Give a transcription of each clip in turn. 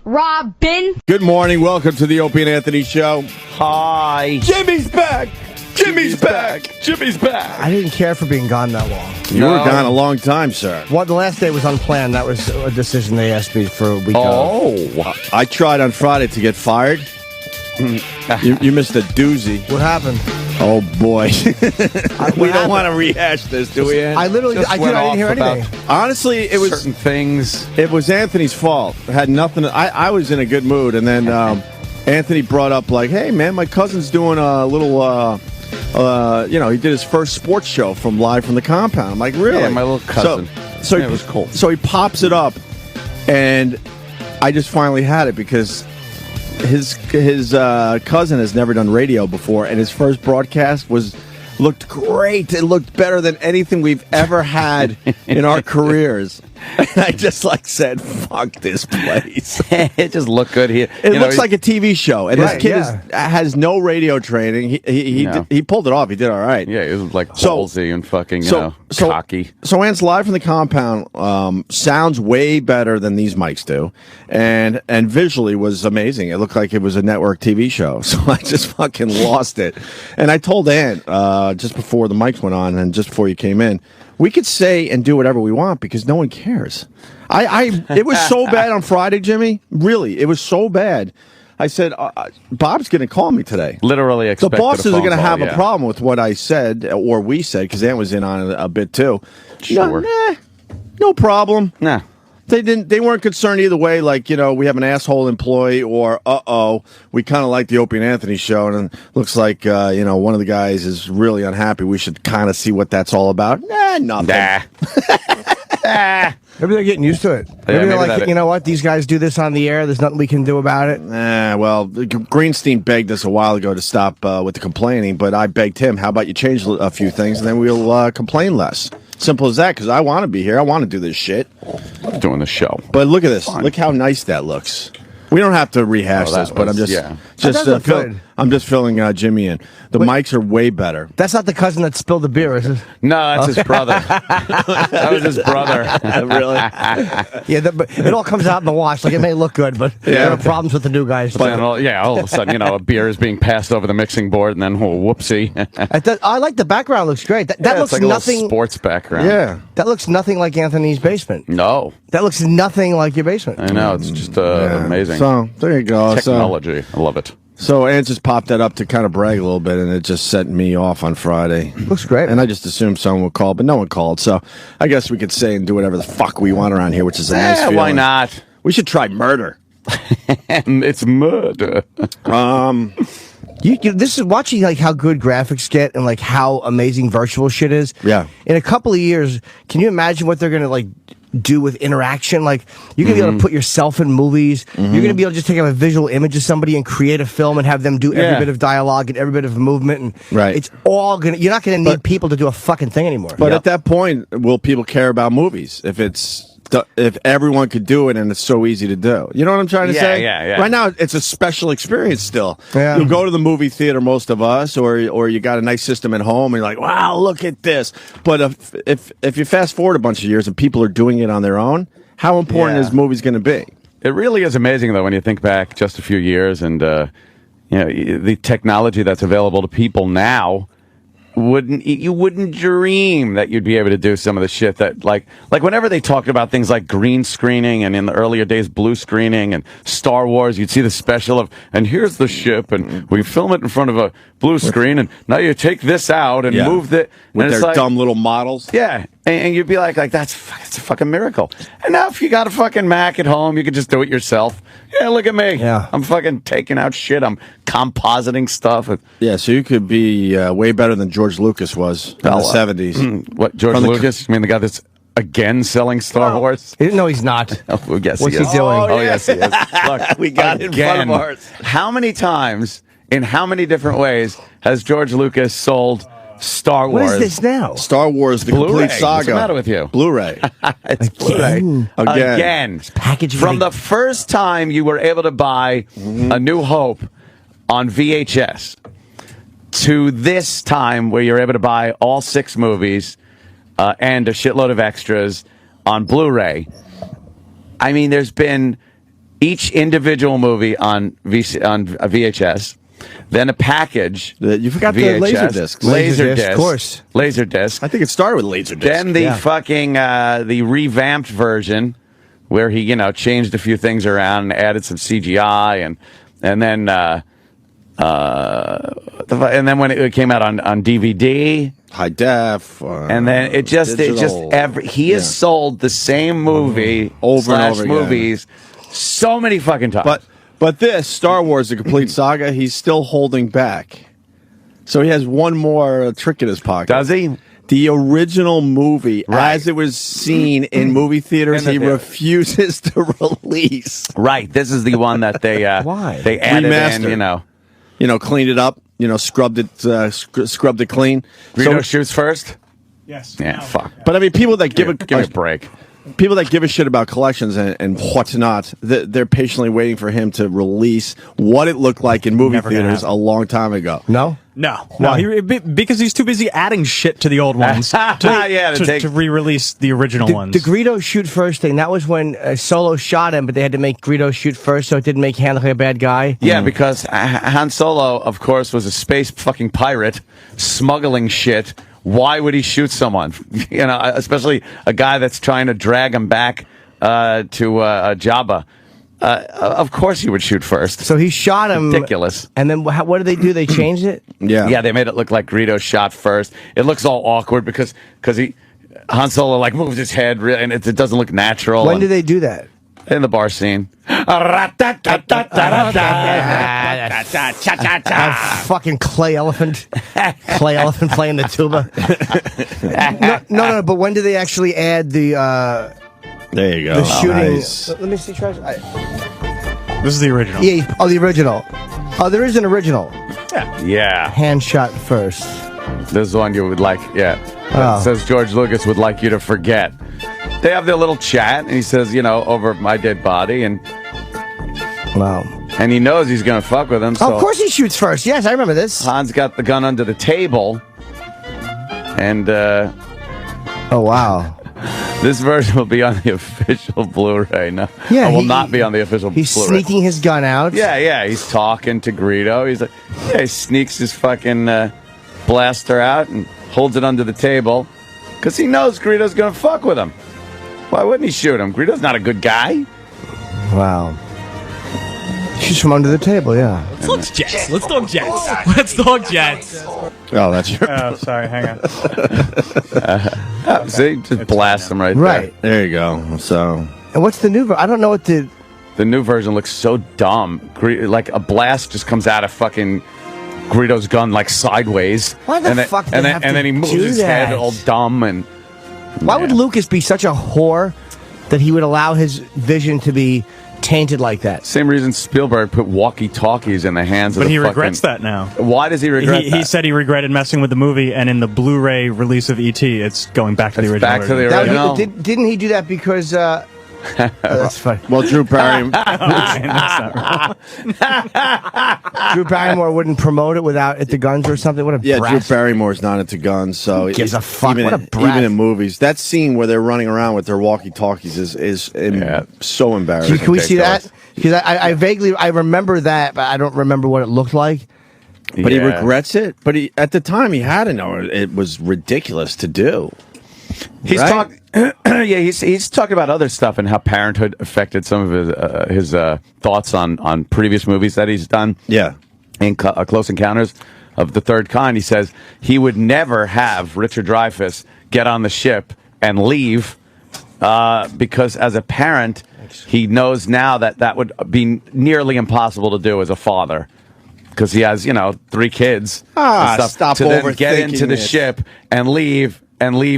Robin. Good morning. Welcome to the Opie and Anthony Show. Hi. Jimmy's back. Jimmy's back. Jimmy's back. I didn't care for being gone that long. You were gone a long time, sir. Well, the last day was unplanned. That was a decision they asked me for a week. I tried on Friday to get fired. You missed a doozy. What happened? Oh, boy. We don't want to rehash this, do we, Ann? I literally, I didn't hear anything. Honestly, it was certain things. It was Anthony's fault. It had nothing. I was in a good mood, and then Anthony brought up like, "Hey, man, my cousin's doing a little." He did his first sports show from live from the compound. I'm like, really? Yeah, my little cousin. So it was cool. So he pops it up, and I just finally had it because his cousin has never done radio before, and his first broadcast looked great. It looked better than anything we've ever had in our careers. And I just said, "Fuck this place." It just looked good here. It looks like a TV show, and this kid has no radio training. He pulled it off. He did all right. Yeah, it was like ballsy and fucking cocky. So Ant's live from the compound sounds way better than these mics do, and visually was amazing. It looked like it was a network TV show. So I just fucking lost it, and I told Ant just before the mics went on and just before you came in, we could say and do whatever we want because no one cares. It was so bad on Friday, Jimmy. Really, it was so bad. I said, Bob's going to call me today. Literally expected the bosses are going to have a problem with what I said or we said because Ant was in on it a bit too. Sure. No problem. Nah. They weren't concerned either way, like, we have an asshole employee or, we kind of like the Opie and Anthony show, and it looks like, one of the guys is really unhappy. We should kind of see what that's all about. Nothing. Maybe they're getting used to it. Maybe they're like, you know what? These guys do this on the air. There's nothing we can do about it. Well, Greenstein begged us a while ago to stop with the complaining, but I begged him, how about you change a few things, and then we'll complain less. Simple as that, because I want to be here. I want to do this shit. Doing the show. But look at this. Fun. Look how nice that looks. We don't have to rehash this, but I'm I'm just filling Jimmy in. The mics are way better. That's not the cousin that spilled the beer, is it? No, that's his brother. That was his brother. Really? But it all comes out in the wash. Like, it may look good, but there are problems with the new guys. All of a sudden, a beer is being passed over the mixing board, and then, whoopsie. I like the background. Looks great. That looks like nothing. A little sports background. Yeah. That looks nothing like Anthony's basement. No. That looks nothing like your basement. I know. It's just amazing. So, there you go. Technology. I love it. So Ann just popped that up to kind of brag a little bit, and it just set me off on Friday. Looks great. And I just assumed someone would call, but no one called. So I guess we could say and do whatever the fuck we want around here, which is a nice feeling. Why not? We should try murder. It's murder. This is watching like how good graphics get and like how amazing virtual shit is. Yeah. In a couple of years, can you imagine what they're gonna like do with interaction? Like, you're gonna be able to put yourself in movies. You're gonna be able to just take a visual image of somebody and create a film and have them do every bit of dialogue and every bit of movement. And it's all gonna. You're not gonna need people to do a fucking thing anymore. But at that point, will people care about movies if everyone could do it and it's so easy to do? You know what I'm trying to say? Yeah. Right now, it's a special experience still. Yeah. You'll go to the movie theater, most of us, or you got a nice system at home, and you're like, wow, look at this. But if you fast forward a bunch of years and people are doing it on their own, how important is movies going to be? It really is amazing, though, when you think back just a few years and the technology that's available to people now. You wouldn't dream that you'd be able to do some of the shit that like whenever they talked about things like green screening and in the earlier days blue screening and Star Wars, you'd see the special of, and here's the ship and we film it in front of a blue screen and now you take this out and move it with their dumb little models. Yeah. And you'd be like that's a fucking miracle. And now if you got a fucking Mac at home, you can just do it yourself. Yeah, look at me. Yeah. I'm fucking taking out shit. I'm compositing stuff. Yeah, so you could be way better than George Lucas was in the 70s. What, George Lucas? You mean the guy that's again selling Star Wars? No, he's not. Oh, yes, What's he he doing? Oh, yes, he is. Look, we got it in front of ours. How many times, in how many different ways, has George Lucas sold Star Wars? What is this now? Star Wars, the complete saga. What's the matter with you? Blu-ray. It's Blu-ray. Again. Packaging. From the first time you were able to buy A New Hope on VHS to this time where you're able to buy all 6 movies and a shitload of extras on Blu-ray. I mean, there's been each individual movie on VHS, then a package. You forgot VHS, the Laserdisc. Laserdisc, of course. Laserdisc. I think it started with Laserdisc. Then the fucking the revamped version, where he changed a few things around and added some CGI, and then when it came out on DVD, high def, and then he has sold the same movie over and over again. movies so many fucking times. But this Star Wars, the complete saga, he's still holding back. So he has one more trick in his pocket. Does he? The original movie, as it was seen in movie theaters, he refuses to release. Right. This is the one that they Why? They added Remastered. in, Cleaned it up. Scrubbed it clean. Greedo shoots first. Yes. Yeah. Fuck. But I mean, people that Give me a break. People that give a shit about collections and what's not, they're patiently waiting for him to release what it looked like in movie Never gonna theaters happen. a long time ago. No? No, because he's too busy adding shit to the old ones to re-release the original ones. The Greedo shoot first thing, that was when Solo shot him, but they had to make Greedo shoot first so it didn't make Han look like a bad guy. Yeah, because Han Solo, of course, was a space fucking pirate smuggling shit. Why would he shoot someone? Especially a guy that's trying to drag him back to Jabba. Of course he would shoot first. So he shot him. Ridiculous. And then what did they do? They changed it? Yeah. They made it look like Greedo shot first. It looks all awkward because Han Solo moved his head and it doesn't look natural. When did they do that? In the bar scene. Fucking clay elephant playing the tuba. No, but when did they actually add the There you go. the shooting? Nice. Let me see. This is the original. Yeah. Oh, the original. Oh, there is an original. Yeah. Hand shot first. This is one you would like. Yeah. Oh. It says George Lucas would like you to forget. They have their little chat, and he says, over my dead body, and Wow. And he knows he's going to fuck with him. So of course he shoots first. Yes, I remember this. Han's got the gun under the table. And, oh, wow. This version will be on the official Blu-ray. No, Yeah, it will not be on the official He's Blu-ray. sneaking his gun out. Yeah. He's talking to Greedo. He's like, he sneaks his fucking blaster out and holds it under the table because he knows Greedo's going to fuck with him. Why wouldn't he shoot him? Greedo's not a good guy. Wow. Shoots from under the table, yeah. Let's talk Jets. Let's talk Jets. Oh, that's your... Oh, sorry. Hang on. See? Just blast him right there. Right. There you go. So... And what's the new version? I don't know what the... The new version looks so dumb. Like a blast just comes out of fucking Greedo's gun like sideways. Why the fuck did they have to then he moves do his that? head all dumb and... Why would Lucas be such a whore that he would allow his vision to be tainted like that? Same reason Spielberg put walkie-talkies in the hands of But the he fucking... regrets that now. Why does he regret that? He said he regretted messing with the movie, and in the Blu-ray release of E.T., it's going back to the It's original. back to the version. original. Didn't he do that because... that's funny. Well, Drew Barrymore... Drew Barrymore wouldn't promote it without the guns or something. What a Yeah, brat. Drew Barrymore's not into guns, so... Gives a fuck. Even, What a brat. even in movies. That scene where they're running around with their walkie-talkies is so embarrassing. Can we see ridiculous. that? Because I vaguely remember that, but I don't remember what it looked like. But he regrets it. But at the time, he had to know it was ridiculous to do. He's Right? he's talking about other stuff and how Parenthood affected some of his thoughts on previous movies that he's done. Yeah. In Close Encounters of the Third Kind, he says he would never have Richard Dreyfuss get on the ship and leave because as a parent, he knows now that would be nearly impossible to do as a father. Because he has, 3 kids. and stuff, stop to then get overthinking into the it. ship and leave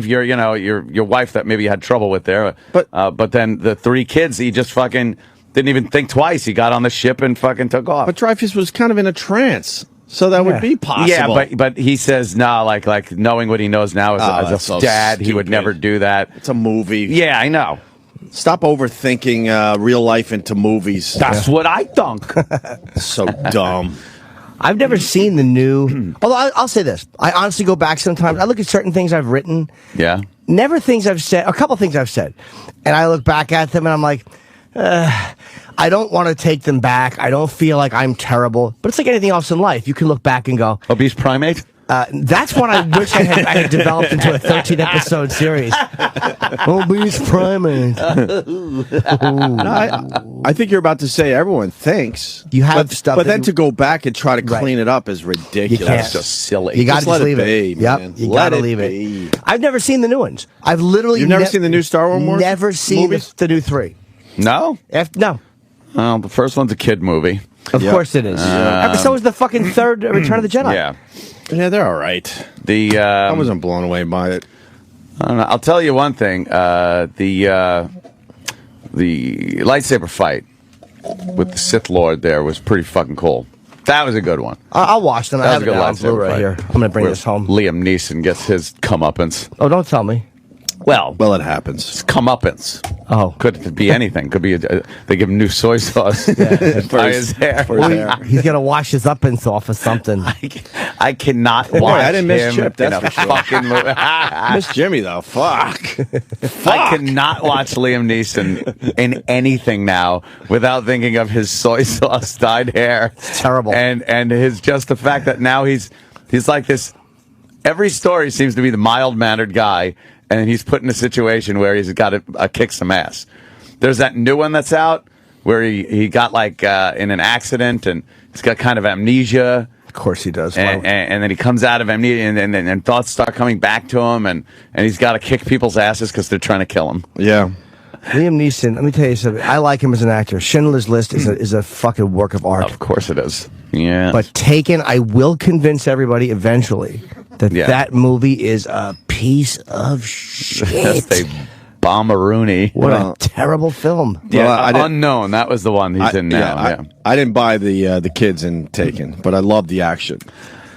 your wife that maybe you had trouble with there. But then the 3 kids, he just fucking didn't even think twice. He got on the ship and fucking took off. But Dreyfuss was kind of in a trance, so that would be possible. Yeah, but he says no, like knowing what he knows now as that's a so dad, he would stupid. never do that. It's a movie. Yeah, I know. Stop overthinking real life into movies. That's what I think. So dumb. I've never seen the new... Although I'll say this. I honestly go back sometimes. I look at certain things I've written. Yeah. Never things I've said. A couple things I've said. And I look back at them and I'm like... I don't want to take them back. I don't feel like I'm terrible. But it's like anything else in life. You can look back and go, Obese primate? that's what I wish I had developed into a 13-episode series. Obese primate. No, I think you're about to say everyone thinks. You have stuff. But then to go back and try to clean it up is ridiculous. You can't. It's just silly. You got Just to let leave it be, it. Yep, man. you Let got to it leave be. it. I've never seen the new ones. I've literally You've never seen the new Star Wars? Never seen movies? the new 3. No? No. Well, the first one's a kid movie. Of course it is. So was the fucking third Return of the Jedi. Yeah. Yeah, they're all right. I I wasn't blown away by it. I don't know. I'll tell you one thing. The lightsaber fight with the Sith Lord there was pretty fucking cool. That was a good one. I'll watch them. I That have was a it good now on lightsaber Blu-ray fight. here. I'm going to bring Where this home. Liam Neeson gets his comeuppance. Oh, don't tell me. Well, Well, it happens. it's comeuppance. Oh. Could be anything. Could be they give him new soy sauce for his hair. He's going to wash his uppance off or something. I cannot watch I didn't miss him Chip, in that's a for sure. fucking movie. Miss Jimmy, though. Fuck. I cannot watch Liam Neeson in anything now without thinking of his soy sauce dyed hair. It's terrible. And his just the fact that now he's like this. Every story seems to be the mild-mannered guy, and he's put in a situation where he's got to kick some ass. There's that new one that's out where he got like in an accident and he's got kind of amnesia. Of course he does. And then he comes out of amnesia and thoughts start coming back to him and he's got to kick people's asses because they're trying to kill him. Yeah. Liam Neeson, let me tell you something. I like him as an actor. Schindler's List is a fucking work of art. Of course it is. Yeah. But Taken, I will convince everybody eventually that movie is a piece of shit. That's a bomb-a-rooney. What a terrible film. Yeah, Well, I didn't- Unknown. That was the one he's in now. I didn't buy the kids in Taken, but I love the action.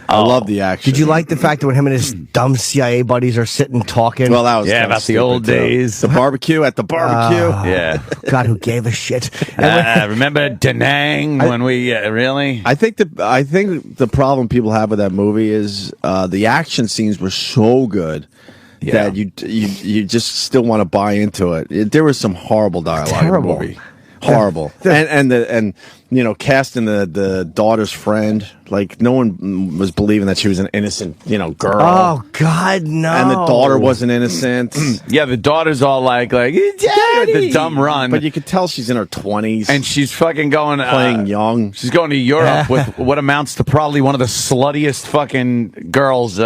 I love the action. Did you like the fact that when him and his dumb CIA buddies are sitting talking? Well, that was Yeah, kinda about the old stupid, too. days. The barbecue at the barbecue. Yeah. God, who gave a shit? And Remember Da Nang when we really? I think the problem people have with that movie is the action scenes were so good that you just still want to buy into it. There was some horrible dialogue terrible. in the movie. Horrible. And you know, casting the daughter's friend, like no one was believing that she was an innocent, girl. oh, God, no. And the daughter wasn't innocent. Yeah, the daughter's all like Daddy! The dumb run. But you could tell she's in her 20s. And she's fucking going playing young. She's going to Europe with what amounts to probably one of the sluttiest fucking girls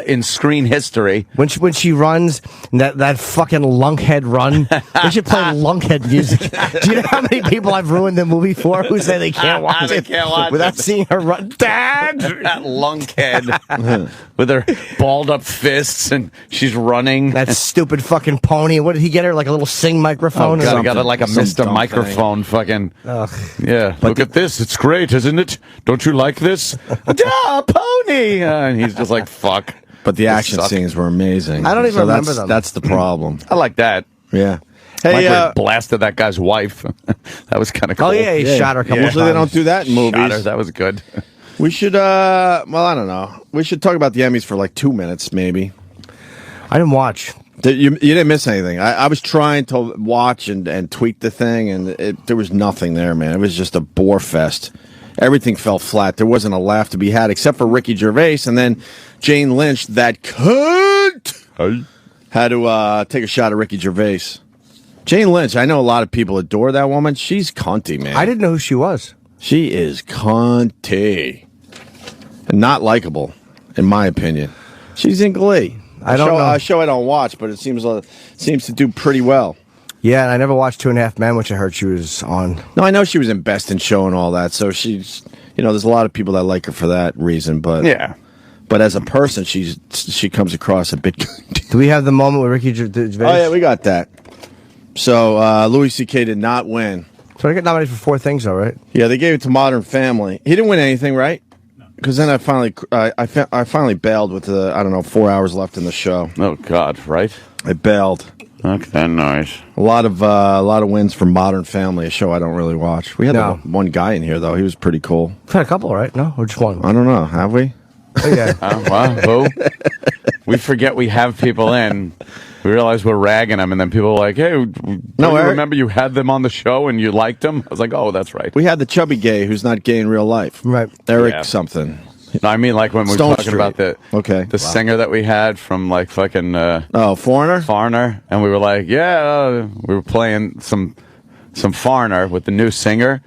in screen history. When she runs, that fucking lunkhead run, they should play lunkhead music. Do you know how many people I've ruined the movie for who say they can't watch They it can't watch without it. seeing her run? Dad! That lunkhead with her balled up fists and she's running. That stupid fucking pony. What did he get her? Like a little sing microphone? Oh, God, I got it something. like a Some Mr. dumb Microphone fucking. Ugh. Yeah, look at this. It's great, isn't it? Don't you like this? Yeah, pony. And he's just like, fuck. But the They action suck. scenes were amazing. I don't even remember them. That's the problem. I like that. Yeah. Like Hey, where he blasted that guy's wife. That was kind of cool. Oh, yeah, he shot her a couple usually they don't times. do that in movies. Shot her. That was good. We should, well, I don't know. We should talk about the Emmys for like 2 minutes, maybe. I didn't watch. You didn't miss anything. I was trying to watch and tweak the thing, and there was nothing there, man. It was just a bore fest. Everything fell flat. There wasn't a laugh to be had, except for Ricky Gervais, and then Jane Lynch, that cunt, had to take a shot at Ricky Gervais. Jane Lynch, I know a lot of people adore that woman. She's cunty, man. I didn't know who she was. She is cunty. And not likable, in my opinion. She's in Glee. I don't know. A show I don't watch, but it seems to do pretty well. Yeah, and I never watched 2.5 Men, which I heard she was on. No, I know she was in Best in Show and all that, so she's, there's a lot of people that like her for that reason, but Yeah. But as a person, she comes across a bit. Do we have the moment with Ricky Gervais? Oh yeah, we got that. So Louis C.K. did not win. So I got nominated for 4 things, though, right? Yeah, they gave it to Modern Family. He didn't win anything, right? Because then I finally bailed with 4 hours left in the show. Oh, God, right? I bailed. Okay, nice. A lot of wins for Modern Family, a show I don't really watch. We had No. the one guy in here though; he was pretty cool. We've had a couple, right? No, or just one? I don't know, have we? Oh, yeah. Well, who? We forget we have people in. We realized we're ragging them, and then people were like, "Hey, do you remember you had them on the show and you liked them?" I was like, "Oh, that's right." We had the chubby gay who's not gay in real life, right? Eric something. No, I mean, like when we were talking about the singer that we had from like fucking Foreigner, and we were like, we were playing some Foreigner with the new singer.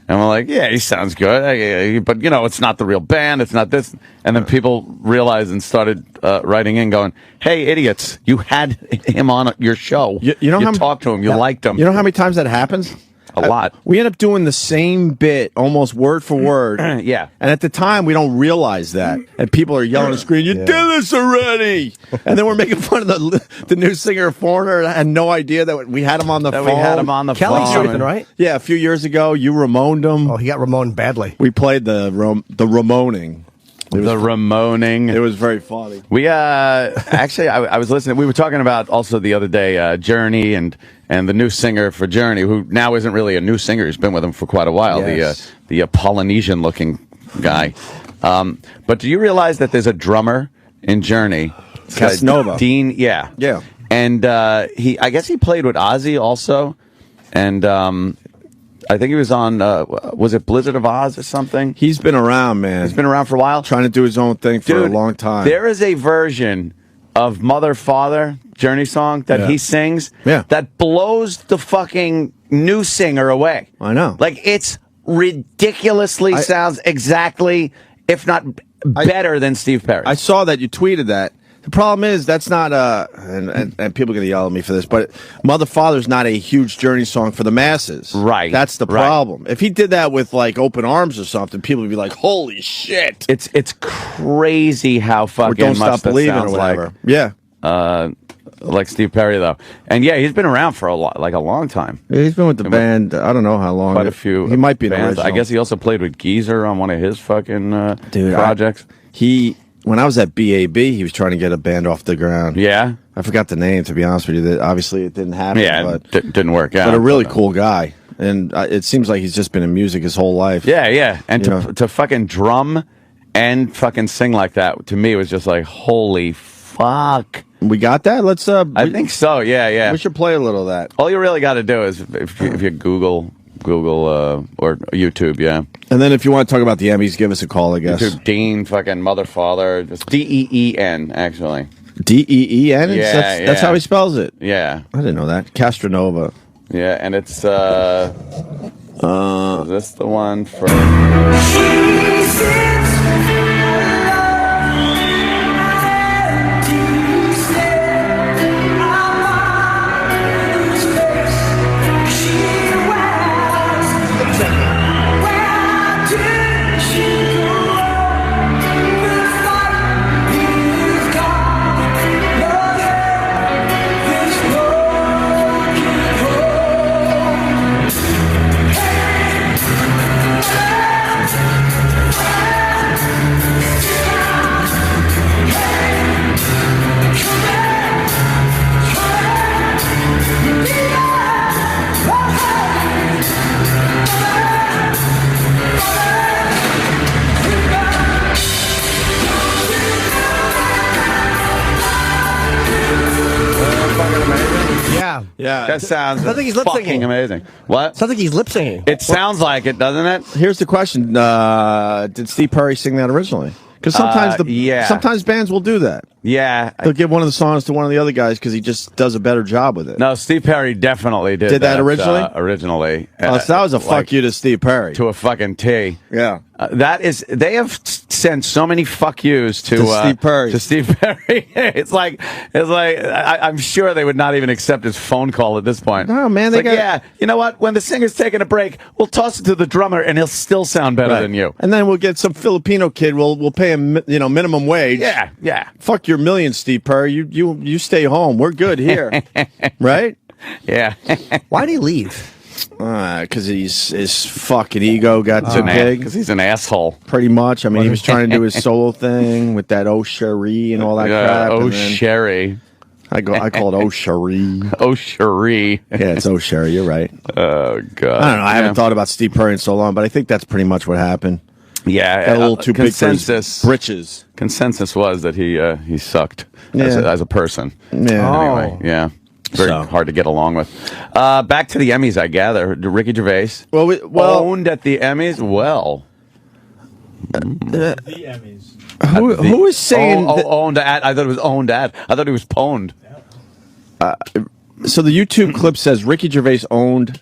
And we're like, yeah, he sounds good, but it's not the real band. It's not this. And then people realized and started writing in, going, "Hey, idiots! You had him on your show. You talked to him. You liked him. You know how many times that happens? A lot. We end up doing the same bit almost word for word. Yeah. And at the time, we don't realize that. And people are yelling and screaming, "You did this already!" And then we're making fun of the new singer of Foreigner. And I had no idea that we had him on the phone. We had him on the phone. Kelly's tripping, right? Yeah, a few years ago, you Ramoned him. Oh, he got Ramoned badly. We played the Ramoning. Ramoning. It was very funny. We actually, I was listening. We were talking about also the other day Journey and the new singer for Journey, who now isn't really a new singer. He's been with them for quite a while. Yes. The Polynesian looking guy. But do you realize that there's a drummer in Journey? Casanova. Dean. Yeah. Yeah. And I guess he played with Ozzy also, and I think he was on, was it Blizzard of Oz or something? He's been around, man. He's been around for a while. Trying to do his own thing for a long time. There is a version of Mother, Father, Journey song that he sings that blows the fucking new singer away. I know. Like, it's ridiculously sounds exactly, if not better than Steve Perry. I saw that you tweeted that. The problem is that's not and people are going to yell at me for this, but Mother Father's not a huge Journey song for the masses. Right. That's the problem. If he did that with like Open Arms or something, people would be like, "Holy shit!" It's crazy how fucking Don't much Stop that Believing sounds or whatever. like. Yeah. Like Steve Perry though, and he's been around for a long time. Yeah, he's been with the band. I don't know how long. Quite a few. He might be an bands. original. I guess he also played with Geezer on one of his fucking projects. When I was at BAB, he was trying to get a band off the ground. Yeah. I forgot the name, to be honest with you. Obviously, it didn't happen. Yeah, but didn't work out. But a really cool guy. And it seems like he's just been in music his whole life. Yeah. And to fucking drum and fucking sing like that, to me, was just like, holy fuck. We got that? Let's. I think so, yeah. We should play a little of that. All you really got to do is, if you Google or YouTube, yeah. And then if you want to talk about the Emmys, give us a call, I guess. YouTube, Dean, fucking Mother, Father, just Deen, actually. Deen? Yeah, that's how he spells it. Yeah. I didn't know that. Castronova. Yeah, and it's, is this the one for... Yeah. That sounds I think he's lip fucking singing. amazing. What? Sounds like he's lip singing. It sounds like it, doesn't it? Here's the question. Did Steve Perry sing that originally? Because sometimes bands will do that. Yeah. They'll give one of the songs to one of the other guys because he just does a better job with it. No, Steve Perry definitely did Did that originally? Originally. So that was a fuck you to Steve Perry. To a fucking T. Yeah. They have sent so many fuck yous to Steve Perry. To Steve Perry. it's like I'm sure they would not even accept his phone call at this point. No, man, yeah, you know what? When the singer's taking a break, we'll toss it to the drummer and he'll still sound better than you. And then we'll get some Filipino kid. We'll pay him, minimum wage. Yeah. Fuck your millions, Steve Perry. You stay home. We're good here, right? Yeah. Why'd he leave? Because his fucking ego got too big. Because he's an asshole. Pretty much. I mean, he was trying to do his solo thing with that Oh Cherie and all that crap. Oh Sherry. I call it Oh Cherie. Oh Cherie. Yeah, it's Oh Cherie. You're right. Oh God. I don't know. I haven't thought about Steve Perry in so long, but I think that's pretty much what happened. Yeah, got a little too big for his britches. Consensus was that he sucked as a person. Yeah. Anyway, yeah. Very hard to get along with. Back to the Emmys, I gather. Ricky Gervais owned at the Emmys. Well, the Emmys. Who is saying owned at? I thought it was owned at. I thought it was pwned. So the YouTube clip says Ricky Gervais owned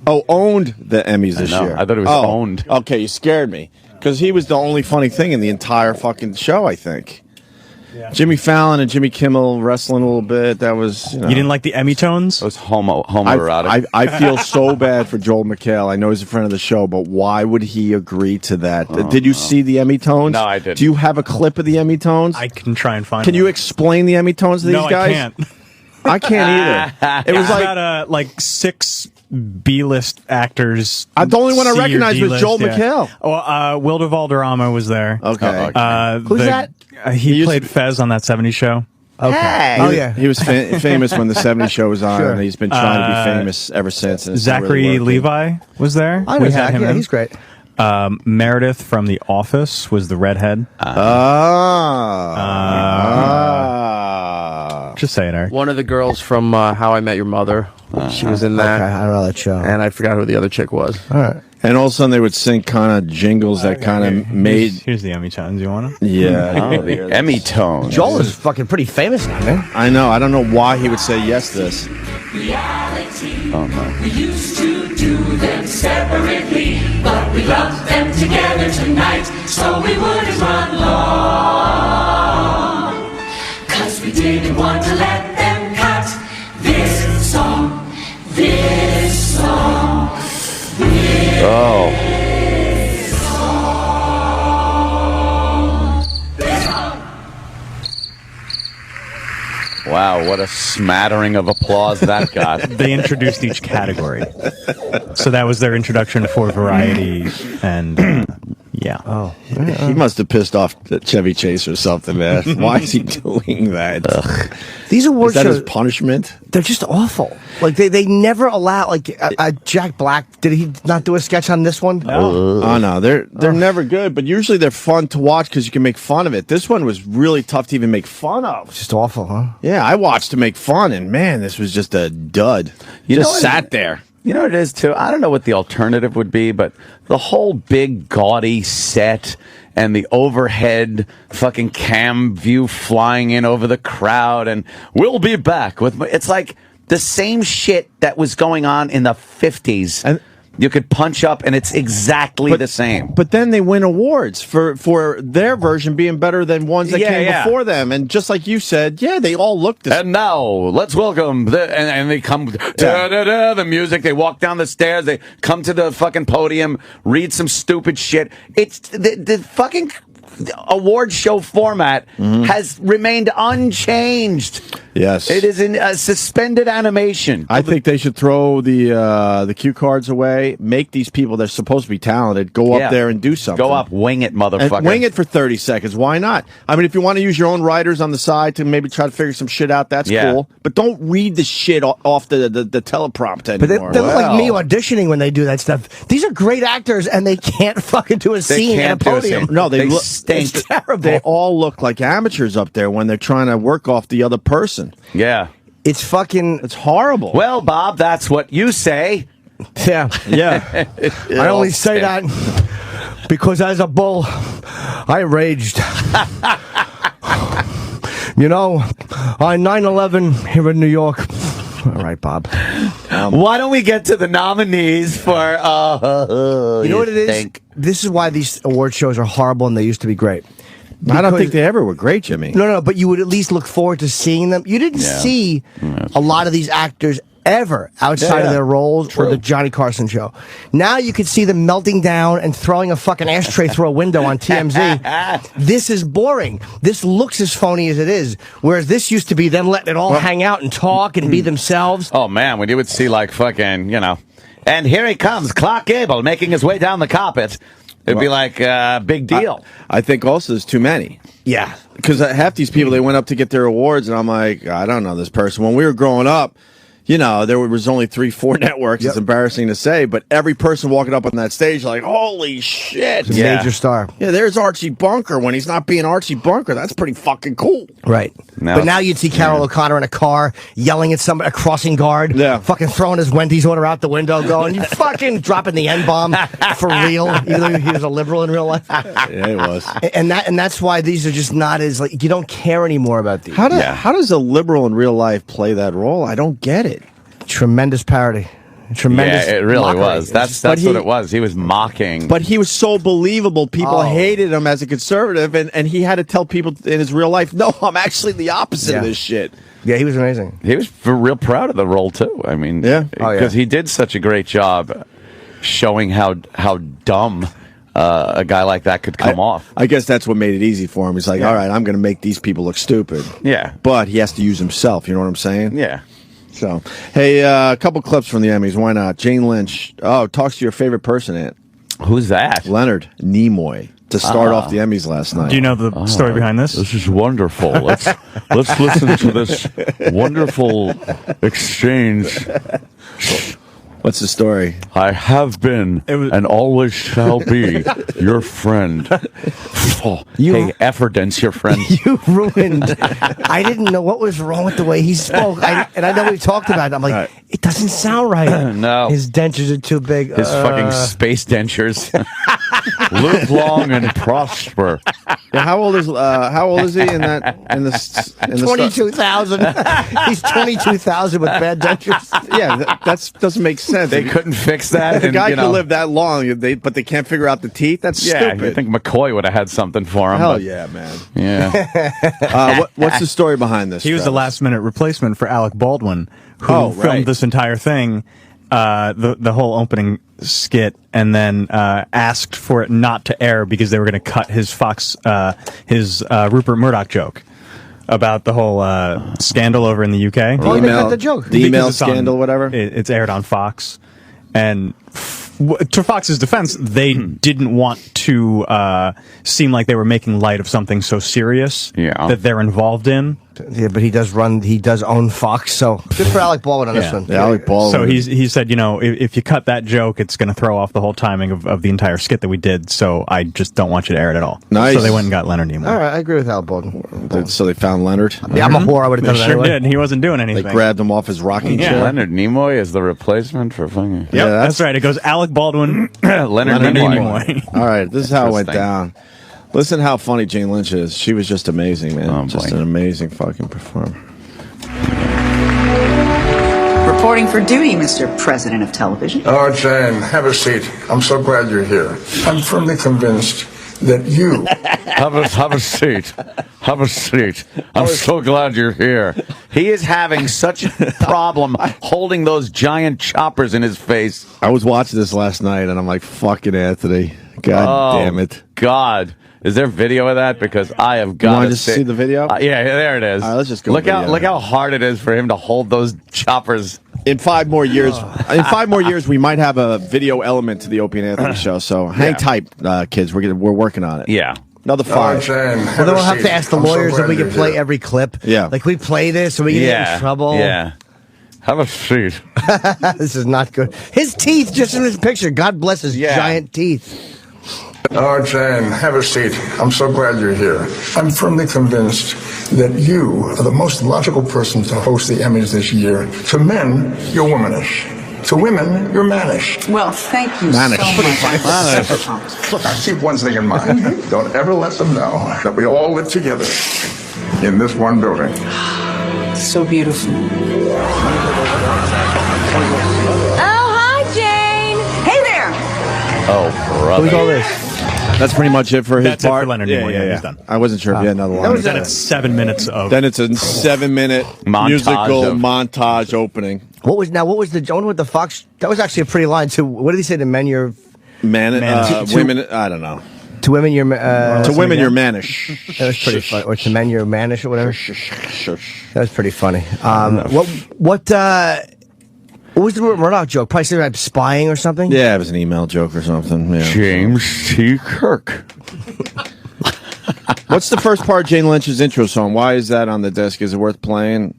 the Emmys this year. I thought it was owned. Okay, you scared me because he was the only funny thing in the entire fucking show. I think. Yeah. Jimmy Fallon and Jimmy Kimmel wrestling a little bit. That was, You didn't like the Emmy tones? It was homoerotic. I feel so bad for Joel McHale. I know he's a friend of the show, but why would he agree to that? Did you see the Emmy tones? No, I didn't. Do you have a clip of the Emmy tones? I can try and find Can you explain the Emmy tones to these guys? No, I can't. I can't either. It was like 6 B-list actors. The only one I recognized was Joel McHale. Wilder Valderrama was there. Okay. Who's that? He played Fez on that 70s show. Okay. Hey. He was famous when the 70s show was on, and he's been trying to be famous ever since. Zachary really Levi was there. I know Zach. Yeah, he's great. Meredith from The Office was the redhead. Just saying, Eric. One of the girls from How I Met Your Mother. She was in that. Okay, I don't know that show. And I forgot who the other chick was. All right. And all of a sudden they would sing kind of jingles that kind of made. Here's the Emmy tones. You want them? Yeah. The Emmy tones. Joel is fucking pretty famous now, man. I know. I don't know why he would say yes to this. Reality. Oh, no. We used to do them separately, but we loved them together tonight, so we wouldn't run long. 'Cause we didn't want to let them cut this song. Oh. Wow, what a smattering of applause that got. They introduced each category. So that was their introduction for variety and yeah. Oh. He must have pissed off Chevy Chase or something, man. Why is he doing that? These award Is that shows, his punishment? they're just awful. Like they never allow, like Jack Black, did he not do a sketch on this one? No. Oh no, they're never good, but usually they're fun to watch because you can make fun of it. This one was really tough to even make fun of. Just awful, huh? Yeah, I watched to make fun, and man, this was just a dud. You just know, sat there. You know what it is, too? I don't know what the alternative would be, but the whole big, gaudy set and the overhead fucking cam view flying in over the crowd, and we'll be back with... It's like the same shit that was going on in the 50s. And you could punch up, and it's exactly the same. But then they win awards for their version being better than ones that came before them. And just like you said, they all look the same. And now, let's welcome... And they come... Da-da-da, the music. They walk down the stairs. They come to the fucking podium, read some stupid shit. It's... The fucking award show format has remained unchanged. Yes. It is in a suspended animation. I think they should throw the cue cards away, make these people that are supposed to be talented go up there and do something. Go up, wing it, motherfucker. And wing it for 30 seconds. Why not? I mean, if you want to use your own writers on the side to maybe try to figure some shit out, that's cool. But don't read the shit off the teleprompter anymore. But they look like me auditioning when they do that stuff. These are great actors, and they can't fucking do a scene at a podium. No, they stink. It's terrible. They all look like amateurs up there when they're trying to work off the other person. Yeah. It's horrible. Well, Bob, that's what you say. Yeah. Yeah. I only say that because as a bull, I raged. You know, on 9/11 here in New York. All right, Bob. Why don't we get to the nominees for... you know what it is? This is why these award shows are horrible and they used to be great. I don't think they ever were great, Jimmy. No, but you would at least look forward to seeing them. You didn't see a lot of these actors ever outside of their roles or the Johnny Carson show. Now you can see them melting down and throwing a fucking ashtray through a window on TMZ. This is boring. This looks as phony as it is. Whereas this used to be them letting it all hang out and talk and be themselves. Oh, man, when you would see, like, fucking, and here he comes, Clark Gable, making his way down the carpet. It'd be like a big deal. I think also there's too many. Yeah. Because half these people, they went up to get their awards, and I'm like, I don't know this person. When we were growing up, there was only 3-4 networks. It's embarrassing to say, but every person walking up on that stage like, holy shit. He's a major star. Yeah, there's Archie Bunker when he's not being Archie Bunker. That's pretty fucking cool. Right. But now you'd see Carol O'Connor in a car yelling at somebody, a crossing guard, fucking throwing his Wendy's order out the window, going, you fucking dropping the N-bomb for real, even though he was a liberal in real life. Yeah, he was. And that's why these are just not as, like, you don't care anymore about these. How does a liberal in real life play that role? I don't get it. Tremendous parody. Tremendous. Yeah, it really mockery. was. That's what it was. He was mocking. But he was so believable. People hated him as a conservative, and he had to tell people in his real life, no, I'm actually the opposite of this shit. Yeah, he was amazing. He was real proud of the role, too. I mean, because he did such a great job showing how dumb a guy like that could come off. I guess that's what made it easy for him. He's like, all right, I'm going to make these people look stupid. Yeah. But he has to use himself. You know what I'm saying? Yeah. So, hey, a couple clips from the Emmys. Why not? Jane Lynch. Oh, talks to your favorite person, Ant. Who's that? Leonard Nimoy. To start off the Emmys last night. Do you know the story behind this? This is wonderful. Let's listen to this wonderful exchange. What's the story? I have been and always shall be your friend. Hey, Efferdence, your friend. You ruined. I didn't know what was wrong with the way he spoke. And I know we've talked about it. I'm like, it doesn't sound right. No. His dentures are too big. His fucking space dentures. Live long and prosper. Yeah, how old is he in the 22,000. He's 22,000 with bad dentures. Yeah, that doesn't make sense. They couldn't fix that. The guy could live that long, but they can't figure out the teeth. That's stupid. You think McCoy would have had something for him? Hell yeah, man. Yeah. What's the story behind this? He was the last-minute replacement for Alec Baldwin, who filmed this entire thing, the whole opening skit, and then asked for it not to air because they were going to cut his Rupert Murdoch joke about the whole scandal over in the UK. Oh, they cut the joke. The email scandal, whatever. It's aired on Fox, and to Fox's defense, they didn't want to seem like they were making light of something so serious that they're involved in. Yeah, but he does own Fox, so good for Alec Baldwin on this one. Yeah, Alec Baldwin. So he said, if you cut that joke, it's going to throw off the whole timing of the entire skit that we did, so I just don't want you to air it at all. Nice. So they went and got Leonard Nimoy. All right, I agree with Alec Baldwin. So they found Leonard? Yeah, I'm a whore. I would have done They it sure anyway. did. He wasn't doing anything. They grabbed him off his rocking chair. Leonard Nimoy is the replacement for fucking... Yep, that's right. It goes Alec Baldwin, Leonard Nimoy. All right, this is how it went down. Listen how funny Jane Lynch is. She was just amazing, man. Just an amazing fucking performer. Reporting for duty, Mr. President of Television. Oh, Jane, have a seat. I'm so glad you're here. I'm firmly convinced that you... Have a seat. Have a seat. I'm so glad you're here. He is having such a problem holding those giant choppers in his face. I was watching this last night, and I'm like, fucking Anthony. God damn it. God. Is there video of that? Because I have got to see the video. Yeah, there it is. All right, let's just go. Look how hard it is for him to hold those choppers. In 5 more years, we might have a video element to the Opie and Anthony show. So hang tight, kids. We're working on it. Yeah. Another 5. Jane, Well, then we'll have to ask the lawyers if we can play every clip. Yeah. Like, we play this, or we get in trouble. Yeah. Have a seat. This is not good. His teeth, just in this picture. God bless his giant teeth. Oh, Jane, have a seat. I'm so glad you're here. I'm firmly convinced that you are the most logical person to host the Emmys this year. To men, you're womanish. To women, you're mannish. Well, thank you Mannish. so much. Look, I keep one thing in mind. Don't ever let them know that we all live together in this one building. So beautiful. Oh, hi, Jane. Hey there. Oh, brother. Who's all this? That's pretty much it for his That's it part. for Leonard Nimoy. Yeah, he's done. I wasn't sure if you had another line. Then it's 7 minutes of... Then it's a 7-minute musical montage opening. What was the Fox? That was actually a pretty line. To what did he say? To men, you're Women, I don't know. to women, you're To women, you're mannish. That was pretty funny. Or to men, you're mannish or whatever. That was pretty funny. What was the Murdoch joke? Probably something like spying or something? Yeah, it was an email joke or something. Yeah. James T. Kirk. What's the first part of Jane Lynch's intro song? Why is that on the disc? Is it worth playing?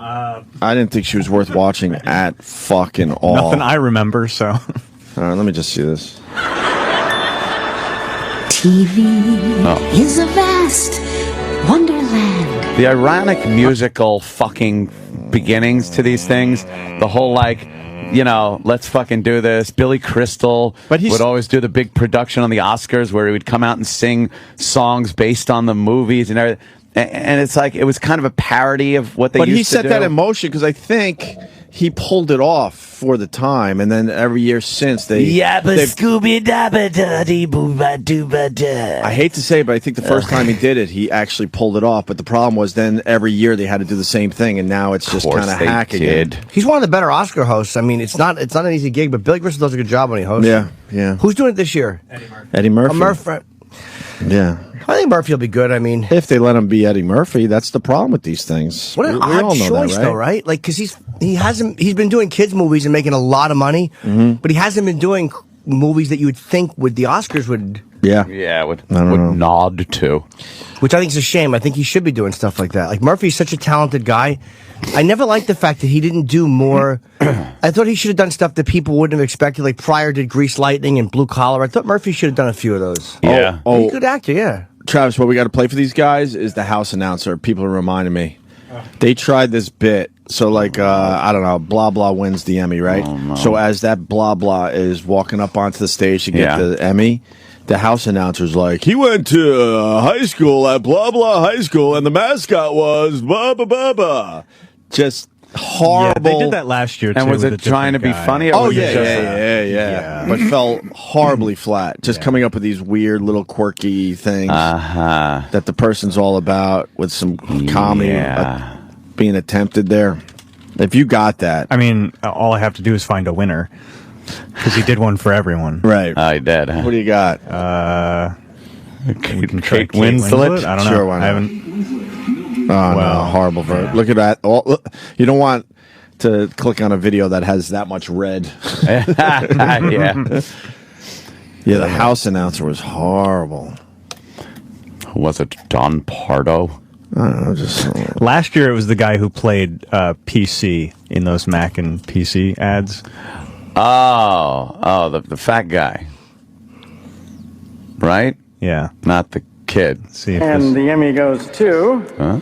I didn't think she was worth watching at fucking all. Nothing I remember, so. All right, let me just see this. TV is a vast wonderland. The ironic musical fucking beginnings to these things. The whole, like, you know, let's fucking do this. Billy Crystal would always do the big production on the Oscars where he would come out and sing songs based on the movies and everything. And it's like, it was kind of a parody of what they used to do. But he set that in motion because I think he pulled it off for the time, and then every year since I hate to say it, but I think the first time he did it, he actually pulled it off. But the problem was then every year they had to do the same thing, and now it's just kind of hacking it. He's one of the better Oscar hosts. I mean, it's not an easy gig, but Billy Crystal does a good job when he hosts. Yeah. Who's doing it this year? Eddie Murphy. Murphy. Yeah. I think Murphy will be good. I mean, if they let him be Eddie Murphy, that's the problem with these things. What an odd choice, though, right? Like, because he's been doing kids movies and making a lot of money, but he hasn't been doing movies that you would think the Oscars would. Would nod to. Which I think is a shame. I think he should be doing stuff like that. Like, Murphy's such a talented guy. I never liked the fact that he didn't do more. I thought he should have done stuff that people wouldn't have expected. Like, Pryor did Grease Lightning and Blue Collar. I thought Murphy should have done a few of those. Yeah. He's a good actor, yeah. Travis, what we got to play for these guys is the house announcer. People are reminding me. They tried this bit. So, like, I don't know, blah, blah wins the Emmy, right? Oh, no. So as that blah, blah is walking up onto the stage to get the Emmy, the house announcer's like, he went to high school at blah, blah high school, and the mascot was blah, blah, blah, blah. Just horrible. Yeah, they did that last year, too. And was it trying to be funny? Or was it Yeah. But fell horribly flat. Just coming up with these weird little quirky things that the person's all about with some comedy being attempted there. If you got that. I mean, all I have to do is find a winner. Because he did one for everyone. Right. I did. What do you got? Kate Winslet? I don't know. Sure, why not? I haven't. Oh, no, horrible. Look at that. You don't want to click on a video that has that much red. Yeah, the house announcer was horrible. Was it Don Pardo? I don't know. Just last year it was the guy who played PC in those Mac and PC ads. Oh, the fat guy, right? Yeah, not the kid. Let's see if the Emmy goes to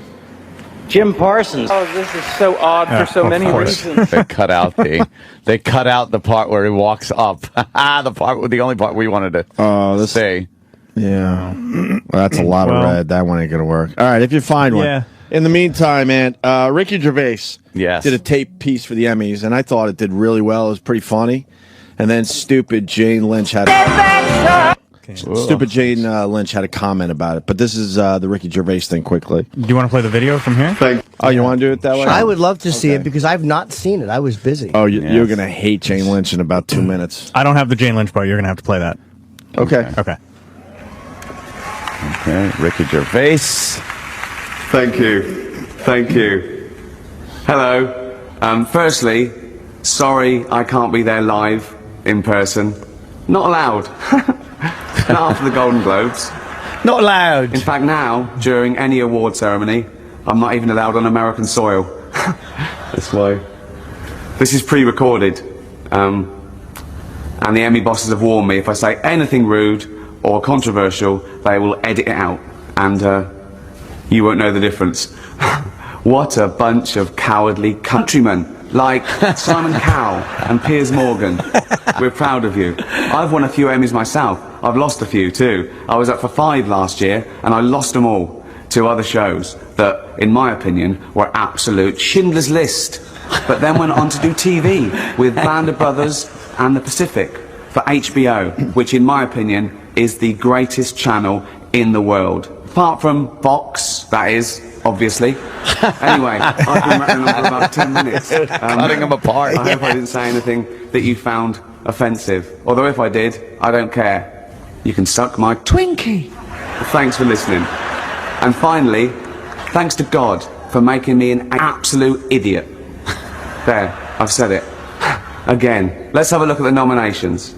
Jim Parsons. Oh, this is so odd for so many reasons. They cut out the part where he walks up. The only part we wanted to say. Yeah, well, that's a lot of red. That one ain't gonna work. All right, if you find one. In the meantime, man, Ricky Gervais did a tape piece for the Emmys, and I thought it did really well. It was pretty funny. And then stupid Jane Lynch had Lynch had a comment about it. But this is the Ricky Gervais thing quickly. Do you want to play the video from here? Oh, you want to do it that way? I would love to see it because I've not seen it. I was busy. Oh, you're going to hate Jane Lynch in about 2 minutes. I don't have the Jane Lynch part. You're going to have to play that. Okay. Okay, Ricky Gervais. Thank you. Hello. Firstly, sorry I can't be there live in person. Not allowed. Not after the Golden Globes. Not allowed. In fact, now, during any award ceremony, I'm not even allowed on American soil. That's why. This is pre-recorded. And the Emmy bosses have warned me if I say anything rude or controversial, they will edit it out. And you won't know the difference. What a bunch of cowardly countrymen like Simon Cowell and Piers Morgan. We're proud of you. I've won a few Emmys myself. I've lost a few too. I was up for 5 last year and I lost them all to other shows that, in my opinion, were absolute Schindler's List. But then went on to do TV with Band of Brothers and The Pacific for HBO, which in my opinion is the greatest channel in the world. Apart from Vox, that is, obviously. Anyway, I've been rattling on for about 10 minutes. Cutting them apart. I hope I didn't say anything that you found offensive. Although if I did, I don't care. You can suck my Twinkie. Thanks for listening. And finally, thanks to God for making me an absolute idiot. There, I've said it. Again, let's have a look at the nominations.